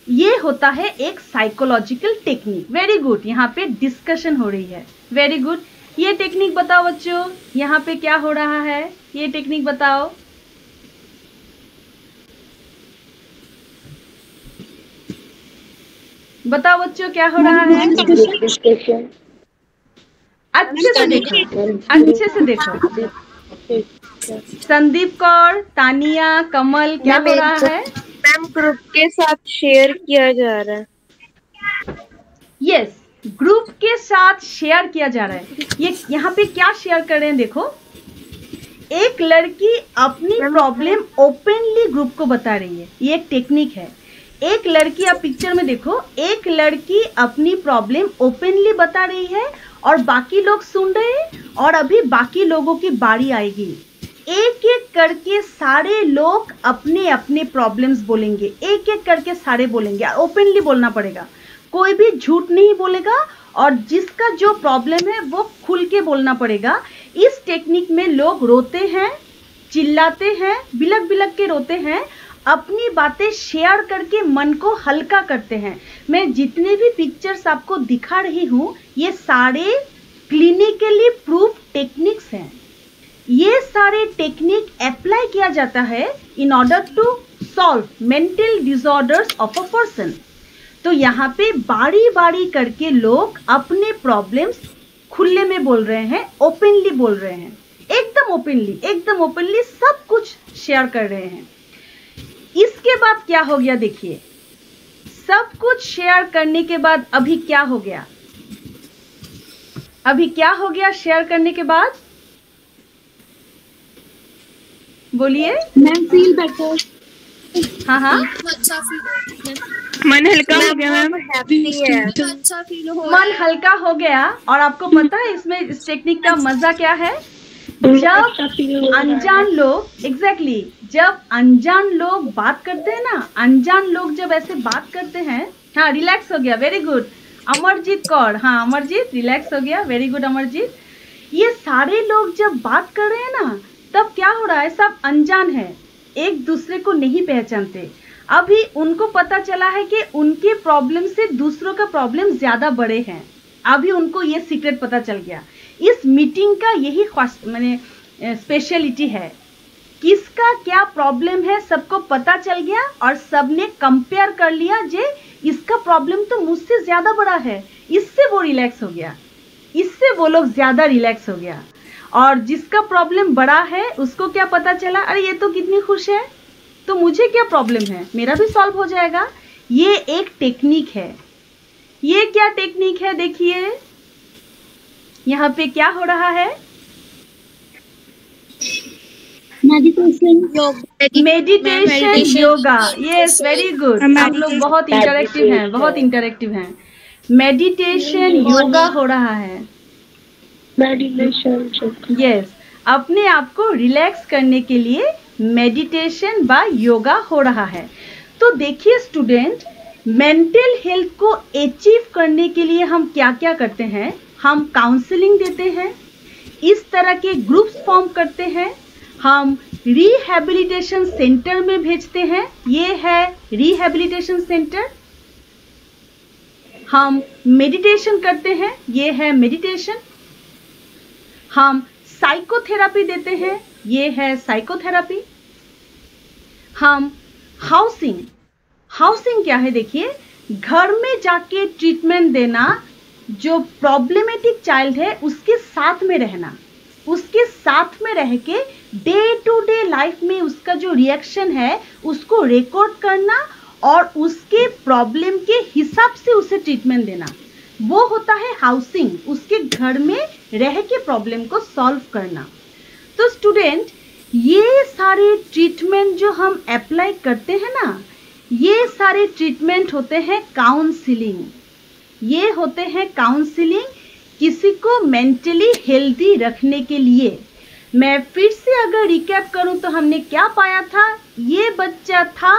ये होता है एक साइकोलॉजिकल टेक्निक। वेरी गुड, यहाँ पे डिस्कशन हो रही है। वेरी गुड, ये टेक्निक बताओ बच्चों, यहाँ पे क्या हो रहा है, ये टेक्निक बताओ। बताओ बच्चों क्या हो रहा है। अच्छे से देखो, अच्छे से देखो। संदीप कौर, तानिया, कमल, क्या हो रहा है। मैम ग्रुप के साथ शेयर किया जा रहा है। यस, ग्रुप के साथ शेयर किया जा रहा है। ये यहाँ पे क्या शेयर कर रहे हैं देखो, एक लड़की अपनी प्रॉब्लम ओपनली ग्रुप को बता रही है। ये एक टेक्निक है। एक लड़की, आप पिक्चर में देखो, एक लड़की अपनी प्रॉब्लम ओपनली बता रही है और बाकी लोग सुन रहे हैं और अभी बाकी लोगों की बारी आएगी। एक एक करके सारे लोग अपने अपने प्रॉब्लम्स बोलेंगे, एक एक करके सारे बोलेंगे और ओपनली बोलना पड़ेगा। कोई भी झूठ नहीं बोलेगा और जिसका जो प्रॉब्लम है वो खुल के बोलना पड़ेगा। इस टेक्निक में लोग रोते हैं, चिल्लाते हैं, बिलक बिलक के रोते हैं, अपनी बातें शेयर करके मन को हल्का करते हैं। मैं जितने भी पिक्चर्स आपको दिखा रही हूँ ये सारे क्लिनिकली प्रूफ टेक्निक्स हैं। ये सारे टेक्निक अप्लाई किया जाता है in order to solve mental disorders of a person. तो यहाँ पे बारी बारी करके लोग अपने प्रॉब्लम्स खुले में बोल रहे हैं, ओपनली बोल रहे हैं, एकदम ओपनली सब कुछ शेयर कर रहे हैं। इसके बाद क्या हो गया देखिए, सब कुछ शेयर करने के बाद अभी क्या हो गया, अभी क्या हो गया शेयर करने के बाद, बोलिए। Ma'am feel better. हाँ हाँ, अच्छा फील, मन हल्का हो गया मैम, हैप्पी है, अच्छा फील हो मन हल्का हो गया। और आपको पता है इसमें इस टेक्निक का मजा क्या है, जब अनजान लोग, एग्जैक्टली जब अनजान लोग बात करते हैं ना, अनजान लोग जब ऐसे बात करते हैं, हाँ रिलैक्स हो गया, वेरी गुड अमरजीत कौर, हाँ अमरजीत रिलैक्स हो गया, वेरी गुड अमरजीत। ये सारे लोग जब बात कर रहे हैं ना, तब क्या हो रहा है, सब अनजान है, एक दूसरे को नहीं पहचानते। अभी उनको पता चला है कि उनके प्रॉब्लम से दूसरों का प्रॉब्लम ज्यादा बड़े हैं। अभी उनको ये सीक्रेट पता चल गया। इस मीटिंग का यही माने स्पेशलिटी है, किसका क्या प्रॉब्लम है सबको पता चल गया और सबने कंपेयर कर लिया, जे इसका प्रॉब्लम तो मुझसे ज्यादा बड़ा है, इससे वो रिलैक्स हो गया, इससे वो लोग ज्यादा रिलैक्स हो गया। और जिसका प्रॉब्लम बड़ा है उसको क्या पता चला, अरे ये तो कितनी खुश है, तो मुझे क्या प्रॉब्लम है, मेरा भी सॉल्व हो जाएगा। ये एक टेक्निक है। ये क्या टेक्निक है देखिए, यहाँ पे क्या हो रहा है, meditation yoga. Yes very good, आप लोग बहुत इंटरेक्टिव हैं, बहुत इंटरेक्टिव हैं। मेडिटेशन योगा हो रहा है। यस, अपने आप को रिलैक्स करने के लिए मेडिटेशन व योगा हो रहा है। तो देखिए स्टूडेंट, मेंटल हेल्थ को अचीव करने के लिए हम क्या क्या करते हैं, हम काउंसलिंग देते हैं, इस तरह के ग्रुप्स फॉर्म करते हैं, हम रिहैबिलिटेशन सेंटर में भेजते हैं, ये है रिहैबिलिटेशन सेंटर, हम मेडिटेशन करते हैं, ये है मेडिटेशन, हम साइकोथेरापी देते हैं, ये है साइकोथेरापी, हम हाउसिंग क्या है देखिए, घर में जाके ट्रीटमेंट देना, जो प्रॉब्लमेटिक चाइल्ड है उसके साथ में रहना, उसके साथ में रह के डे टू डे लाइफ में उसका जो रिएक्शन है उसको रिकॉर्ड करना और उसके प्रॉब्लम के हिसाब से उसे ट्रीटमेंट देना, वो होता है हाउसिंग, उसके घर में रह के प्रॉब्लम को सॉल्व करना। तो स्टूडेंट, ये सारे ट्रीटमेंट जो हम अप्लाई करते हैं ना, ये सारे ट्रीटमेंट होते हैं काउंसलिंग, ये होते हैं काउंसलिंग किसी को मेंटली हेल्दी रखने के लिए। मैं फिर से अगर रिकैप करूं तो हमने क्या पाया था, ये बच्चा था,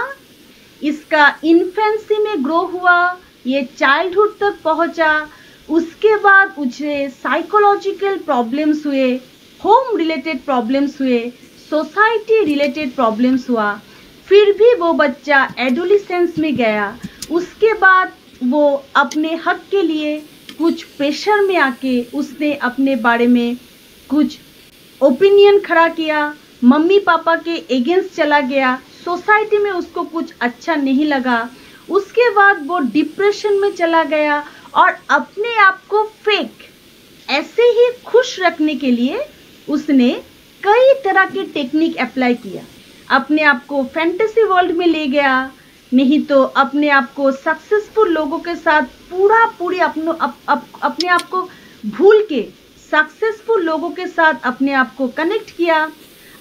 इसका इन्फेंसी में ग्रो हुआ, ये चाइल्डहुड तक पहुंचा, उसके बाद उसे साइकोलॉजिकल प्रॉब्लम्स हुए, होम रिलेटेड प्रॉब्लम्स हुए, सोसाइटी रिलेटेड प्रॉब्लम्स हुआ। फिर भी वो बच्चा एडोलिसेंस में गया। उसके बाद वो अपने हक के लिए कुछ प्रेशर में आके उसने अपने बारे में कुछ ओपिनियन खड़ा किया, मम्मी पापा के अगेंस्ट चला गया, सोसाइटी में उसको कुछ अच्छा नहीं लगा। उसके बाद वो डिप्रेशन में चला गया और अपने आप को फेक ऐसे ही खुश रखने के लिए उसने कई तरह के टेक्निक अप्लाई किया। अपने आप को फैंटेसी वर्ल्ड में ले गया, नहीं तो अपने आप को सक्सेसफुल लोगों के साथ पूरी अपने आप को भूल के सक्सेसफुल लोगों के साथ अपने आप को कनेक्ट किया,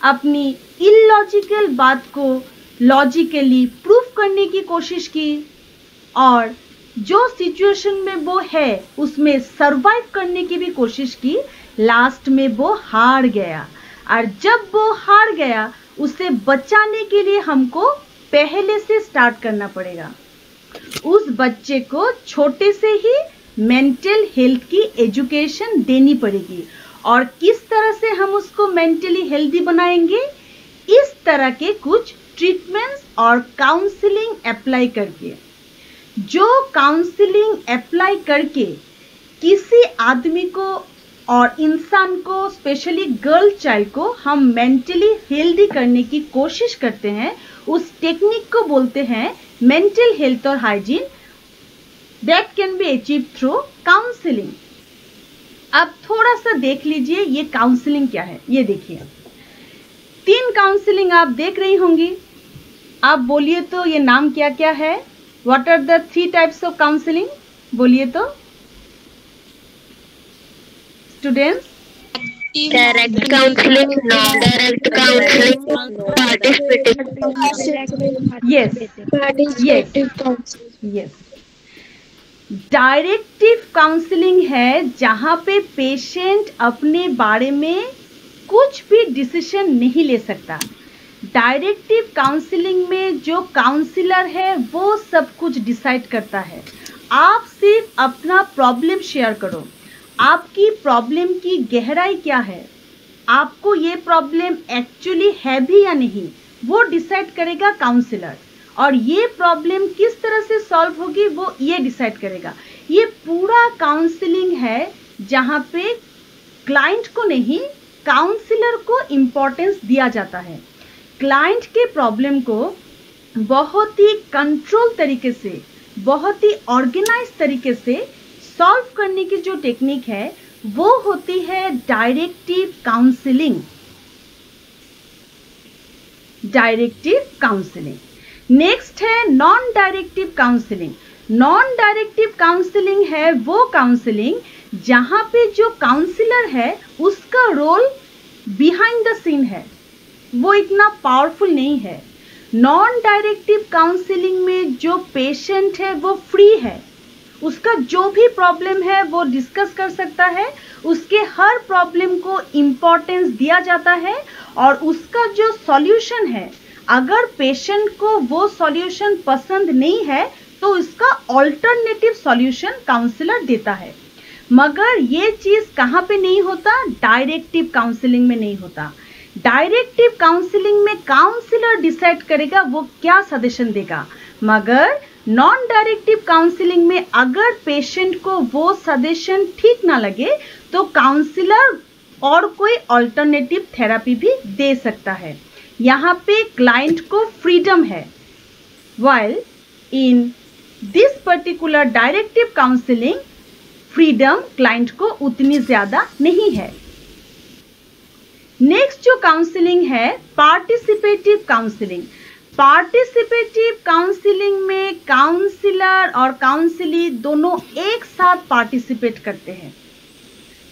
अपनी इलॉजिकल बात को लॉजिकली प्रूफ करने की कोशिश की और जो सिचुएशन में वो है उसमें सरवाइव करने की भी कोशिश की। लास्ट में वो हार गया और जब वो हार गया उसे बचाने के लिए हमको पहले से स्टार्ट करना पड़ेगा। उस बच्चे को छोटे से ही मेंटल हेल्थ की एजुकेशन देनी पड़ेगी। और किस तरह से हम उसको मेंटली हेल्दी बनाएंगे? इस तरह के कुछ ट्रीटमेंट्स और काउंसलिंग अप्लाई करके। जो काउंसलिंग अप्लाई करके किसी आदमी को और इंसान को, स्पेशली गर्ल चाइल्ड को हम मेंटली हेल्दी करने की कोशिश करते हैं, उस टेक्निक को बोलते हैं मेंटल हेल्थ और hygiene that can be achieve through counselling. अब थोड़ा सा देख लीजिए ये काउंसलिंग क्या है। ये देखिए 3 काउंसलिंग आप देख रही होंगी। आप बोलिए तो ये नाम क्या क्या है? What are the 3 types of counselling? बोलिए तो students. Direct counselling, non direct counselling, participative. Yes directive counselling है जहाँ पे पेशेंट अपने बारे में कुछ भी डिसीजन नहीं ले सकता। डायरेक्टिव काउंसलिंग में जो काउंसलर है वो सब कुछ डिसाइड करता है। आप सिर्फ अपना प्रॉब्लम शेयर करो, आपकी प्रॉब्लम की गहराई क्या है, आपको ये प्रॉब्लम एक्चुअली है भी या नहीं, वो डिसाइड करेगा काउंसलर। और ये प्रॉब्लम किस तरह से सॉल्व होगी वो ये डिसाइड करेगा। ये पूरा काउंसलिंग है जहाँ पे क्लाइंट को नहीं, काउंसलर को इम्पोर्टेंस दिया जाता है। क्लाइंट के प्रॉब्लम को बहुत ही कंट्रोल तरीके से, बहुत ही ऑर्गेनाइज तरीके से सॉल्व करने की जो टेक्निक है वो होती है directive counselling. Directive counselling. Next है non directive counselling. Non directive counselling है वो काउंसलिंग जहां पे जो काउंसलर है उसका रोल बिहाइंड द सीन है, वो इतना पावरफुल नहीं है। नॉन डायरेक्टिव काउंसलिंग में जो पेशेंट है वो फ्री है, उसका जो भी प्रॉब्लम है वो डिस्कस कर सकता है, उसके हर प्रॉब्लम को इम्पोर्टेंस दिया जाता है और उसका जो सॉल्यूशन है, अगर पेशेंट को वो सॉल्यूशन पसंद नहीं है तो इसका ऑल्टरनेटिव सॉल्यूशन काउंसलर देता है। मगर ये चीज़ कहाँ पे नहीं होता? डायरेक्टिव काउंसलिंग में नहीं होता। डायरेक्टिव काउंसलिंग में काउंसलर डिसाइड करेगा वो क्या सजेशन देगा, मगर नॉन डायरेक्टिव काउंसलिंग में अगर पेशेंट को वो सजेशन ठीक ना लगे तो काउंसलर और कोई ऑल्टरनेटिव थेरेपी भी दे सकता है। यहाँ पे क्लाइंट को फ्रीडम है, while in this particular directive counselling freedom client को उतनी ज़्यादा नहीं है। नेक्स्ट जो काउंसलिंग है पार्टिसिपेटिव काउंसलिंग। पार्टिसिपेटिव काउंसलिंग में काउंसलर और काउंसली दोनों एक साथ पार्टिसिपेट करते हैं।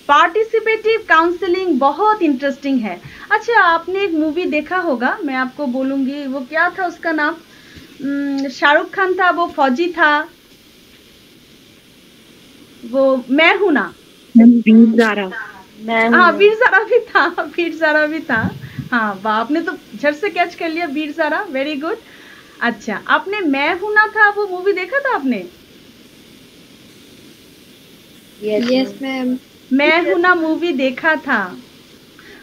पार्टिसिपेटिव काउंसलिंग बहुत इंटरेस्टिंग है। अच्छा, आपने एक मूवी देखा होगा, मैं आपको बोलूँगी वो क्या था, उसका नाम शाहरुख खान था, वो फौजी था, वो मैं हूं ना। हाँ, वीर ज़ारा भी था, वीर ज़ारा भी था। हाँ वाह, आपने तो झट से कैच कर लिया, वीर ज़ारा, वेरी गुड। अच्छा, आपने मैं हूं ना था वो मूवी देखा था आपने? Yes ma'am. मैं हूं ना मूवी देखा था,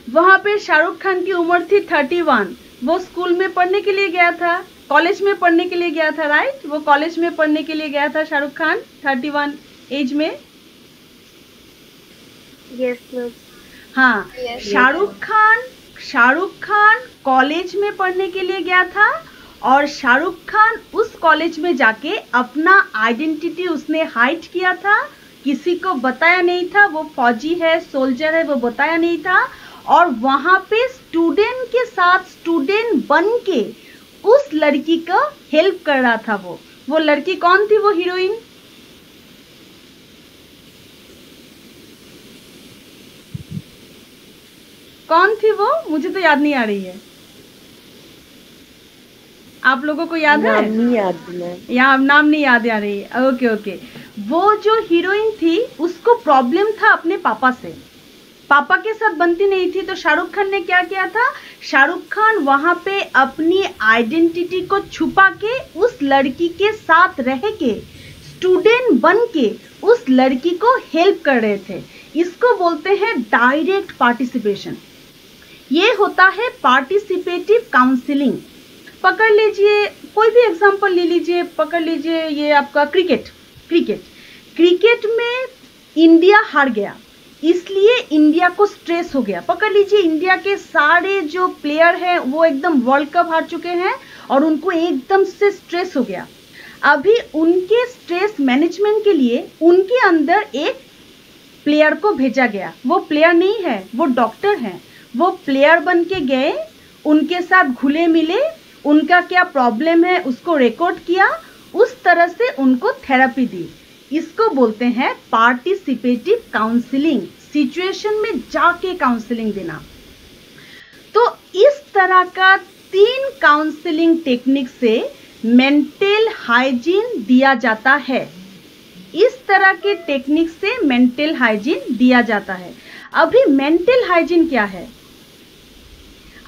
वहां पे शाहरुख खान की उम्र थी 31। वो स्कूल में पढ़ने के लिए गया था, कॉलेज में पढ़ने के लिए गया था, राइट? वो कॉलेज में पढ़ने के लिए गया था शाहरुख खान 31 एज में। Yes ma'am. हाँ, शाहरुख खान कॉलेज में पढ़ने के लिए गया था और शाहरुख खान उस कॉलेज में जाके अपना आइडेंटिटी उसने हाइड किया था, किसी को बताया नहीं था वो फौजी है, सोल्जर है, वो बताया नहीं था। और वहां पे स्टूडेंट के साथ स्टूडेंट बन के उस लड़की का हेल्प कर रहा था। वो लड़की कौन थी? वो हीरोइन कौन थी? वो मुझे तो याद नहीं आ रही है। आप लोगों को याद है? नहीं याद मैं। या नाम नहीं याद आ रही है। ओके। वो जो हीरोइन थी उसको प्रॉब्लम था अपने पापा से, पापा के साथ बनती नहीं थी। तो शाहरुख खान ने क्या किया था? शाहरुख खान वहां पे अपनी आइडेंटिटी को छुपा के उस लड़की के साथ रह के स्टूडेंट बन के उस लड़की को हेल्प कर रहे थे। इसको बोलते हैं डायरेक्ट पार्टिसिपेशन। ये होता है पार्टिसिपेटिव काउंसलिंग। पकड़ लीजिए, कोई भी एग्जांपल ले लीजिए, पकड़ लीजिए ये आपका क्रिकेट में इंडिया हार गया, इसलिए इंडिया को स्ट्रेस हो गया। पकड़ लीजिए इंडिया के सारे जो प्लेयर हैं वो एकदम वर्ल्ड कप हार चुके हैं और उनको एकदम से स्ट्रेस हो गया। अभी उनके स्ट्रेस मैनेजमेंट के लिए उनके अंदर एक प्लेयर को भेजा गया। वो प्लेयर नहीं है, वो डॉक्टर हैं। वो प्लेयर बन के गए, उनके साथ घुले मिले, उनका क्या प्रॉब्लम है उसको रिकॉर्ड किया, उस तरह से उनको थेरेपी दी। इसको बोलते हैं पार्टिसिपेटिव काउंसलिंग, सिचुएशन में जाके काउंसलिंग देना। तो इस तरह का 3 काउंसलिंग टेक्निक से मेंटल हाइजीन दिया जाता है। इस तरह के टेक्निक से मेंटल हाइजीन दिया जाता है। अभी मेंटल हाइजीन क्या है?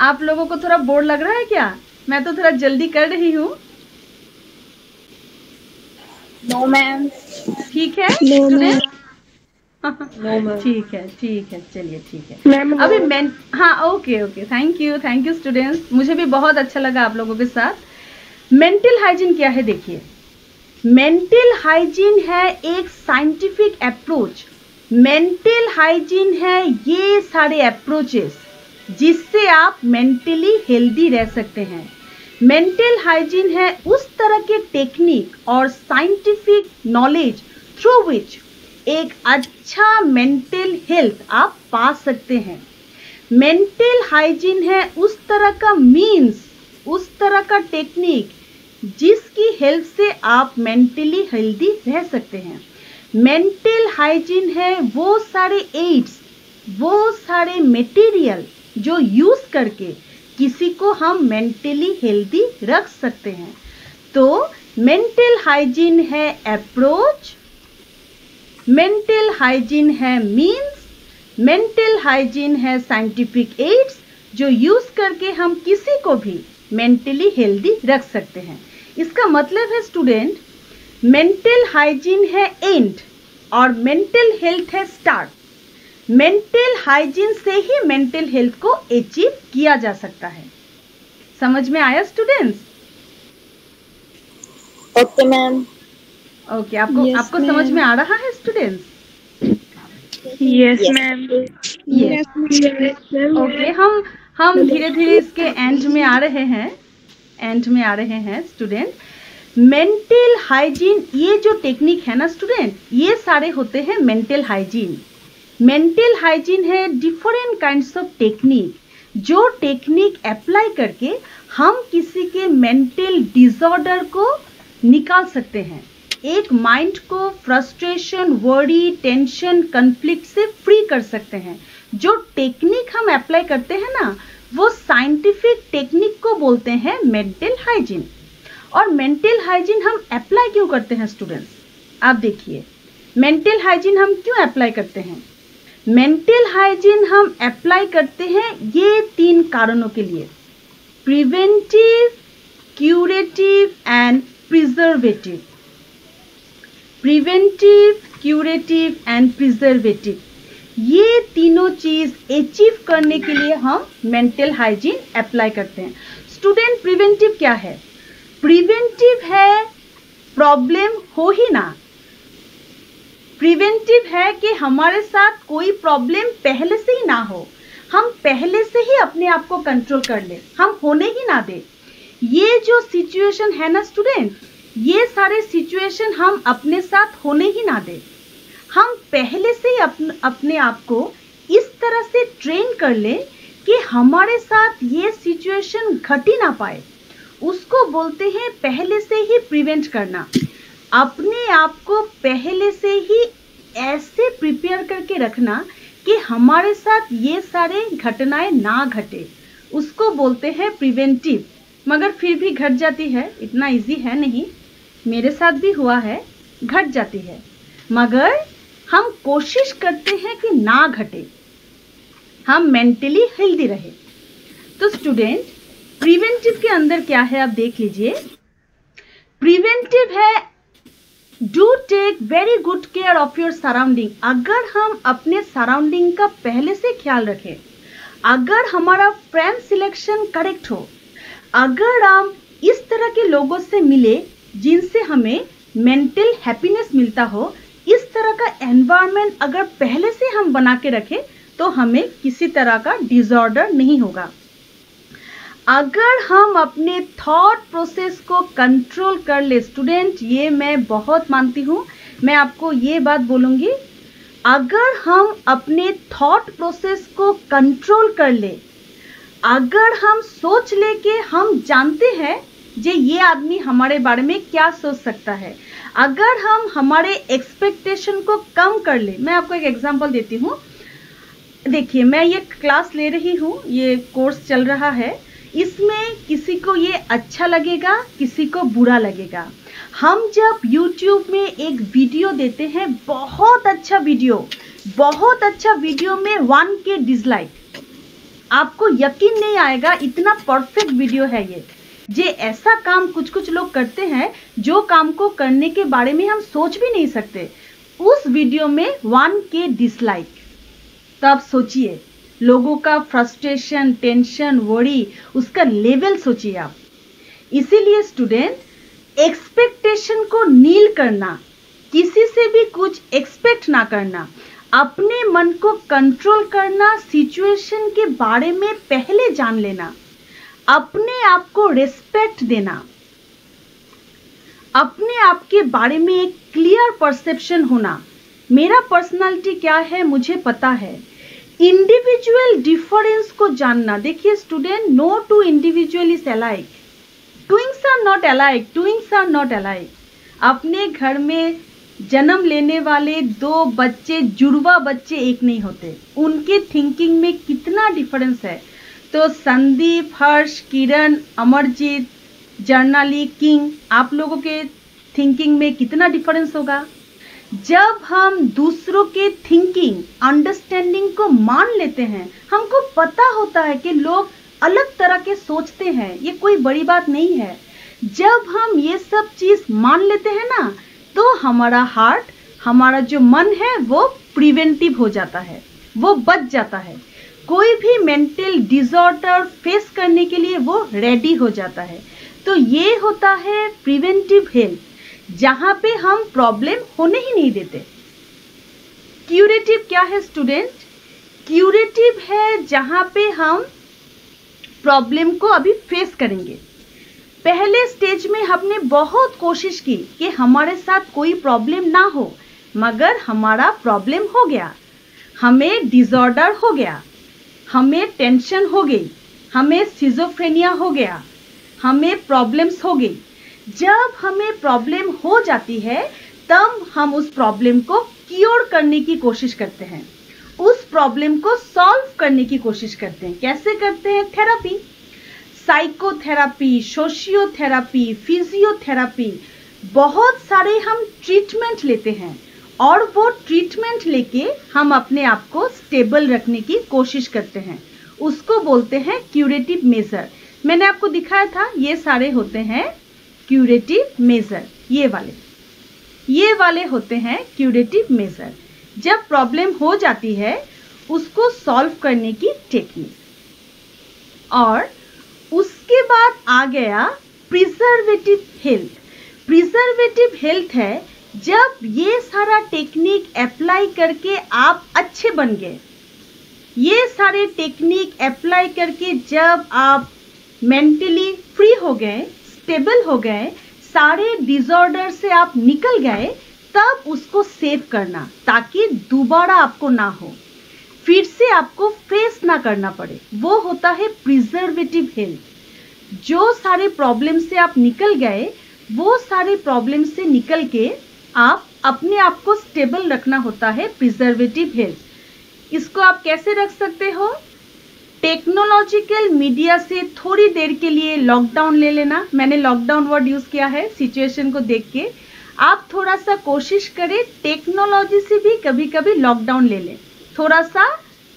आप लोगों को थोड़ा बोर लग रहा है क्या? मैं तो थोड़ा जल्दी कर रही हूँ। No ma'am. ठीक है? No ma'am. No ma'am. ठीक है, चलिए ठीक है। मैम अभी हाँ, ओके, थैंक यू स्टूडेंट्स। मुझे भी बहुत अच्छा लगा आप लोगों के साथ। मेंटल हाइजीन क्या है? देखिए, मेंटल हाइजीन है एक साइंटिफिक अप्रोच। मेंटल हाइजीन है ये सारे अप्रोचेस जिससे आप मेंटली हेल्दी रह सकते हैं। मेंटल हाइजीन है उस तरह के टेक्निक और साइंटिफिक नॉलेज थ्रू विच एक अच्छा मेंटल हेल्थ आप पा सकते हैं। मेंटल हाइजीन है उस तरह का मीन्स, उस तरह का टेक्निक जिसकी हेल्प से आप मेंटली हेल्दी रह सकते हैं। मेंटल हाइजीन है वो सारे एड्स, वो सारे मटेरियल जो यूज करके किसी को हम मेंटली हेल्दी रख सकते हैं। तो मेंटल हाइजीन है अप्रोच, मेंटल हाइजीन है मीन्स, मेंटल हाइजीन है साइंटिफिक एड्स जो यूज करके हम किसी को भी मेंटली हेल्दी रख सकते हैं। इसका मतलब है स्टूडेंट, मेंटल हाइजीन है एंड और मेंटल हेल्थ है स्टार्ट। मेंटल हाइजीन से ही मेंटल हेल्थ को अचीव किया जा सकता है। समझ में आया स्टूडेंट्स? Okay ma'am. ओके, आपको समझ में आ रहा है स्टूडेंट्स? Yes ma'am. ओके, हम धीरे धीरे इसके एंड में आ रहे हैं स्टूडेंट। मेंटल हाइजीन ये जो टेक्निक है ना स्टूडेंट, ये सारे होते हैं मेंटल हाइजीन। मेंटल हाइजीन है डिफरेंट काइंड्स ऑफ टेक्निक जो टेक्निक अप्लाई करके हम किसी के मेंटल डिसऑर्डर को निकाल सकते हैं। एक माइंड को फ्रस्ट्रेशन, वरी, टेंशन, कन्फ्लिक्ट से फ्री कर सकते हैं। जो टेक्निक हम अप्लाई करते हैं ना, वो साइंटिफिक टेक्निक को बोलते हैं मेंटल हाइजीन। और मेंटल हाइजीन हम अप्लाई क्यों करते हैं स्टूडेंट्स? आप देखिए, मेंटल हाइजीन हम क्यों अप्लाई करते हैं? मेंटल हाइजीन हम अप्लाई करते हैं ये 3 कारणों के लिए: preventive, curative and preservative. Preventive, curative and preservative, ये तीनों चीज अचीव करने के लिए हम मेंटल हाइजीन अप्लाई करते हैं। स्टूडेंट, प्रिवेंटिव क्या है? प्रिवेंटिव है प्रॉब्लम हो ही ना। प्रिवेंटिव है कि हमारे साथ कोई प्रॉब्लम पहले से ही ना हो, हम पहले से ही अपने आप को कंट्रोल कर ले, हम होने ही ना दे। ये जो सिचुएशन है ना स्टूडेंट, ये सारे सिचुएशन हम अपने साथ होने ही ना दे। हम पहले से ही अपने आप को इस तरह से ट्रेन कर ले कि हमारे साथ ये सिचुएशन घट ही ना पाए। उसको बोलते हैं पहले से ही प्रिवेंट करना। अपने आप को पहले से ही ऐसे प्रिपेयर करके रखना कि हमारे साथ ये सारे घटनाएं ना घटे, उसको बोलते हैं प्रिवेंटिव। मगर फिर भी घट जाती है, इतना इजी है नहीं, मेरे साथ भी हुआ है, घट जाती है, मगर हम कोशिश करते हैं कि ना घटे, हम मेंटली हेल्दी रहे। तो स्टूडेंट, प्रिवेंटिव के अंदर क्या है आप देख लीजिए। प्रिवेंटिव है do take very good care of your surrounding. अगर हम अपने सराउंडिंग का पहले से ख्याल रखें, अगर हमारा फ्रेंड सिलेक्शन करेक्ट हो, अगर हम इस तरह के लोगों से मिले जिनसे हमें मेंटल हैप्पीनेस मिलता हो, इस तरह का एनवायरनमेंट अगर पहले से हम बना के रखें तो हमें किसी तरह का डिसऑर्डर नहीं होगा। अगर हम अपने थॉट प्रोसेस को कंट्रोल कर ले, स्टूडेंट ये मैं बहुत मानती हूँ, मैं आपको ये बात बोलूँगी, अगर हम अपने थॉट प्रोसेस को कंट्रोल कर ले, अगर हम सोच ले कि हम जानते हैं जे ये आदमी हमारे बारे में क्या सोच सकता है, अगर हम हमारे एक्सपेक्टेशन को कम कर ले। मैं आपको एक एग्जांपल देती हूँ। देखिए, मैं ये क्लास ले रही हूँ, ये कोर्स चल रहा है, इसमें किसी को ये अच्छा लगेगा, किसी को बुरा लगेगा। हम जब YouTube में एक वीडियो देते हैं, बहुत अच्छा वीडियो में 1K डिसलाइक, आपको यकीन नहीं आएगा इतना परफेक्ट वीडियो है ये। जे ऐसा काम कुछ लोग करते हैं जो काम को करने के बारे में हम सोच भी नहीं सकते, उस वीडियो में 1K डिसलाइक। तो आप सोचिए लोगों का फ्रस्ट्रेशन, टेंशन, वरी, उसका लेवल सोचिए आप। इसीलिए स्टूडेंट, एक्सपेक्टेशन को नील करना, किसी से भी कुछ एक्सपेक्ट ना करना, अपने मन को कंट्रोल करना, सिचुएशन के बारे में पहले जान लेना, अपने आप को रिस्पेक्ट देना, अपने आप के बारे में एक क्लियर परसेप्शन होना। मेरा पर्सनालिटी क्या है मुझे पता है, इंडिविजुअल डिफरेंस को जानना। देखिए student, no two individual is alike, twins are not alike, twins are not alike. अपने घर में जन्म लेने वाले 2 बच्चे, जुड़वा बच्चे एक नहीं होते, उनके थिंकिंग में कितना डिफरेंस है। तो संदीप, हर्ष, किरण, अमरजीत, जर्नली, किंग, आप लोगों के थिंकिंग में कितना डिफरेंस होगा। जब हम दूसरों के थिंकिंग, अंडरस्टैंडिंग को मान लेते हैं, हमको पता होता है कि लोग अलग तरह के सोचते हैं, ये कोई बड़ी बात नहीं है। जब हम ये सब चीज मान लेते हैं ना, तो हमारा हार्ट, हमारा जो मन है वो प्रिवेंटिव हो जाता है, वो बच जाता है। कोई भी मेंटल डिसऑर्डर फेस करने के लिए वो रेडी हो जाता है। तो ये होता है प्रिवेंटिव हेल्थ, जहां पे हम प्रॉब्लम होने ही नहीं देते। क्यूरेटिव क्या है स्टूडेंट? क्यूरेटिव है जहां पे हम प्रॉब्लम को अभी फेस करेंगे। पहले स्टेज में हमने बहुत कोशिश की कि हमारे साथ कोई प्रॉब्लम ना हो, मगर हमारा प्रॉब्लम हो गया, हमें डिसऑर्डर हो गया, हमें टेंशन हो गई, हमें सिजोफ्रेनिया हो गया, हमें प्रॉब्लम्स हो गई। जब हमें प्रॉब्लम हो जाती है तब हम उस प्रॉब्लम को क्योर करने की कोशिश करते हैं, उस प्रॉब्लम को सॉल्व करने की कोशिश करते हैं। कैसे करते हैं? थेरापी, साइकोथेरापी, सोशियोथेरापी, फिजियोथेरापी, बहुत सारे हम ट्रीटमेंट लेते हैं और वो ट्रीटमेंट लेके हम अपने आप को स्टेबल रखने की कोशिश करते हैं। उसको बोलते हैं क्यूरेटिव मेजर। मैंने आपको दिखाया था, ये सारे होते हैं क्यूरेटिव मेजर, ये वाले। ये वाले होते हैं क्यूरेटिव मेजर। जब प्रॉब्लम हो जाती है उसको सॉल्व करने की टेक्निक। और उसके बाद आ गया प्रिजर्वेटिव हेल्थ। प्रिजर्वेटिव हेल्थ है जब ये सारा टेक्निक अप्लाई करके आप अच्छे बन गए, ये सारे टेक्निक अप्लाई करके जब आप मेंटली फ्री हो गए, स्टेबल हो गए, सारे डिसऑर्डर से आप निकल गए, तब उसको सेव करना ताकि दोबारा आपको ना हो, फिर से आपको फेस ना करना पड़े। वो होता है प्रिजर्वेटिव हेल्थ। जो सारे प्रॉब्लम से आप निकल गए, वो सारे प्रॉब्लम से निकल के आप अपने आप को स्टेबल रखना होता है प्रिजर्वेटिव हेल्थ। इसको आप कैसे रख सकते हो? टेक्नोलॉजिकल मीडिया से थोड़ी देर के लिए लॉकडाउन ले लेना। मैंने लॉकडाउन वर्ड यूज किया है सिचुएशन को देख के। आप थोड़ा सा कोशिश करें टेक्नोलॉजी से भी कभी कभी लॉकडाउन ले लें। थोड़ा सा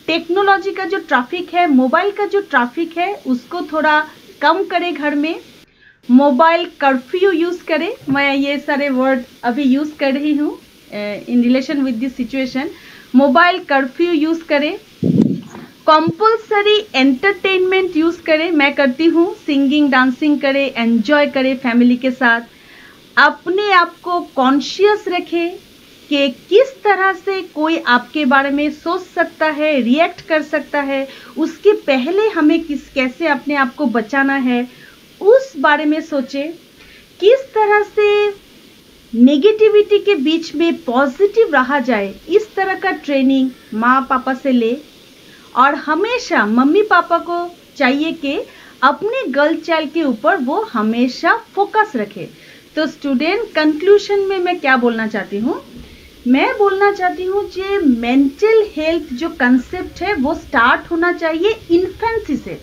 टेक्नोलॉजी का जो ट्रैफिक है, मोबाइल का जो ट्रैफिक है, उसको थोड़ा कम करें। घर में मोबाइल कर्फ्यू यूज करें। मैं ये सारे वर्ड अभी यूज कर रही हूँ in relation with this situation. Mobile curfew use करें। कंपल्सरी एंटरटेनमेंट यूज करें। मैं करती हूँ, सिंगिंग डांसिंग करें, एंजॉय करें फैमिली के साथ। अपने आप को कॉन्शियस रखें कि किस तरह से कोई आपके बारे में सोच सकता है, रिएक्ट कर सकता है, उसके पहले हमें कैसे अपने आप को बचाना है, उस बारे में सोचें। किस तरह से नेगेटिविटी के बीच में पॉजिटिव रहा जाए, इस तरह का ट्रेनिंग माँ पापा से ले। और हमेशा मम्मी पापा को चाहिए कि अपने गर्ल चाइल्ड के ऊपर वो हमेशा फोकस रखे। तो स्टूडेंट, कंक्लूजन में मैं क्या बोलना चाहती हूँ? मैं बोलना चाहती हूँ कि मेंटल हेल्थ जो कंसेप्ट है वो स्टार्ट होना चाहिए इन्फेंसी से।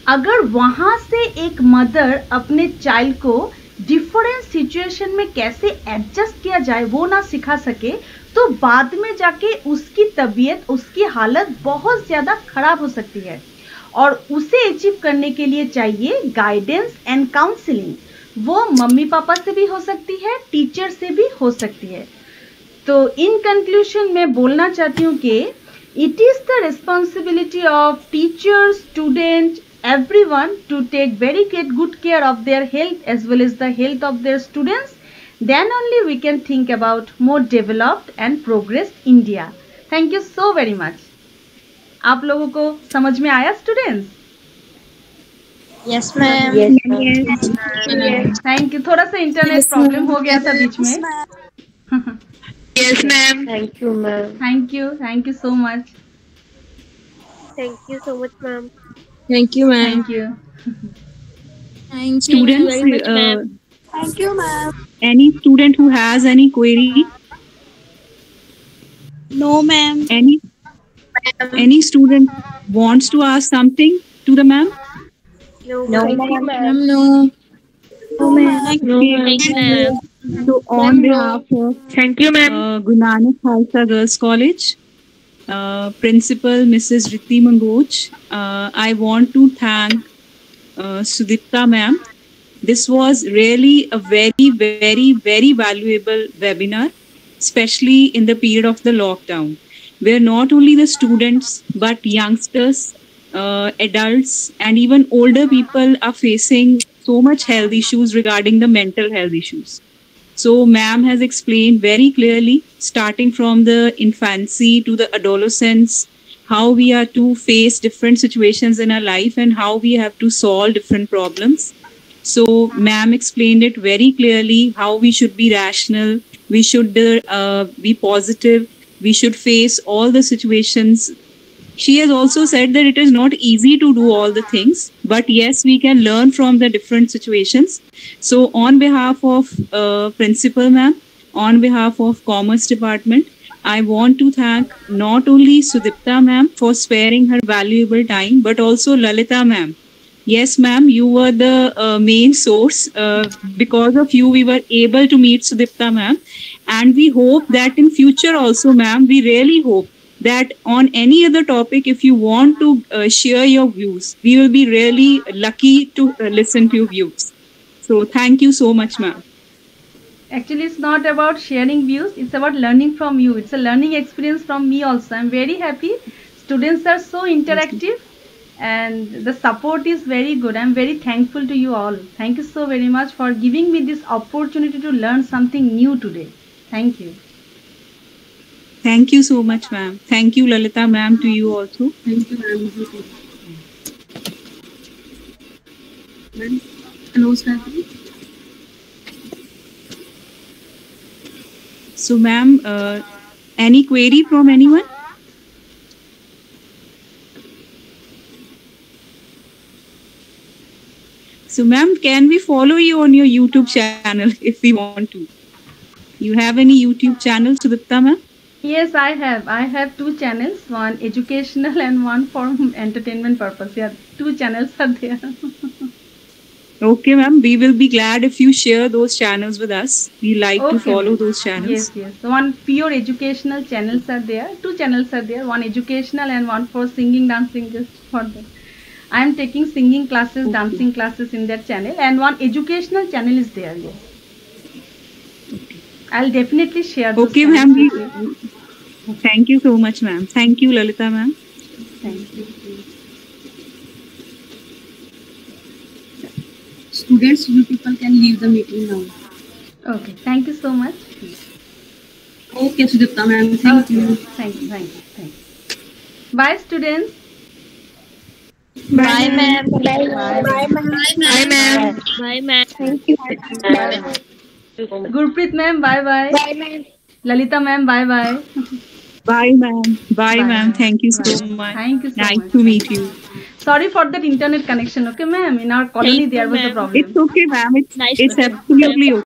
अगर वहाँ से एक मदर अपने चाइल्ड को डिफरेंट सिचुएशन में कैसे एडजस्ट किया जाए वो ना सिखा सके, तो बाद में जाके उसकी तबीयत, उसकी हालत बहुत ज़्यादा खराब हो सकती है। और उसे अचीव करने के लिए चाहिए गाइडेंस एंड काउंसलिंग। वो मम्मी पापा से भी हो सकती है, टीचर से भी हो सकती है। तो इन कंक्लूजन में बोलना चाहती हूँ कि it is the responsibility of teacher, student, everyone to take very good care of their health as well as the health of their students. Then only we can think about more developed and progressed India. Thank you so very much. आप लोगों को समझ में आया students? Yes ma'am. Thank you. थोड़ा सा internet problem हो गया था बीच में। Yes ma'am. Thank you ma'am. Thank you so much. Thank you so much ma'am. Thank you, ma'am. Thank you. Thank Students, you very much, ma'am. Thank you ma'am. any student who has any query, No, ma'am. any student wants to ask something to the ma'am? No, Ma'am, no. No ma'am. Thank you, ma'am. So on behalf of thank you ma'am. Guru Nanak Khalsa Girls College, Principal Mrs. Ritti Mangoch, I want to thank Sudipta ma'am. This was really a very valuable webinar, especially in the period of the lockdown, where not only the students but youngsters, adults and even older people are facing so much health issues regarding the mental health issues. So ma'am has explained very clearly, starting from the infancy to the adolescence, how we are to face different situations in our life and how we have to solve different problems. So ma'am explained it very clearly, how we should be rational, we should be positive, we should face all the situations. She has also said that it is not easy to do all the things, but yes, we can learn from the different situations. So on behalf of Principal ma'am, on behalf of Commerce Department, I want to thank not only Sudipta ma'am for sparing her valuable time, but also Lalita ma'am. Yes, ma'am, you were the main source. Because of you, we were able to meet Sudipta ma'am. And we hope that in future also, ma'am, we really hope that on any other topic, if you want to share your views, we will be really lucky to listen to your views. So thank you so much, ma'am. Actually, it's not about sharing views, it's about learning from you. It's a learning experience from me also. I'm very happy. Students are so interactive and the support is very good. I'm very thankful to you all. Thank you so very much for giving me this opportunity to learn something new today. Thank you. Thank you so much, ma'am. Thank you, Lalita ma'am, to you also. Thank you, ma'am. Ma'am, close that. So, ma'am, any query from anyone? So, ma'am, can we follow you on your YouTube channel if we want to? You have any YouTube channel, Sudipta ma'am? Yes, I have. I have 2 channels, one educational and one for entertainment purpose. Yeah, 2 channels are there. Okay, ma'am. We will be glad if you share those channels with us. We like to Okay, follow ma'am. those channels. Yes, yes. So one pure educational channels are there. 2 channels are there. One educational and one for singing, dancing. Just for that. I am taking singing classes, dancing classes in that channel, and one educational channel is there. Yes. I'll definitely share those Okay, channels ma'am. with you. Thank you so much, ma'am. Thank you, Lalita ma'am. Thank you. Students, you people can leave the meeting now. Okay. Thank you so much. Okay, Sudipta ma'am. Thank you. Thank you. Thank you. Thank you. Bye, students. Bye, ma'am. Bye, Bye. ma'am. Bye, ma'am. Bye, ma'am. Thank you. Gurpreet ma'am, bye bye. Bye, ma'am. Lalita ma'am, bye bye. Bye, ma'am. Bye, ma'am. Thank you so Bye. much. Thank you so Nice much. to meet you. Sorry for that internet connection, okay, ma'am? In our colony, Thank you, there was a ma'am. problem. It's okay, ma'am. Nice It's to meet you. absolutely okay.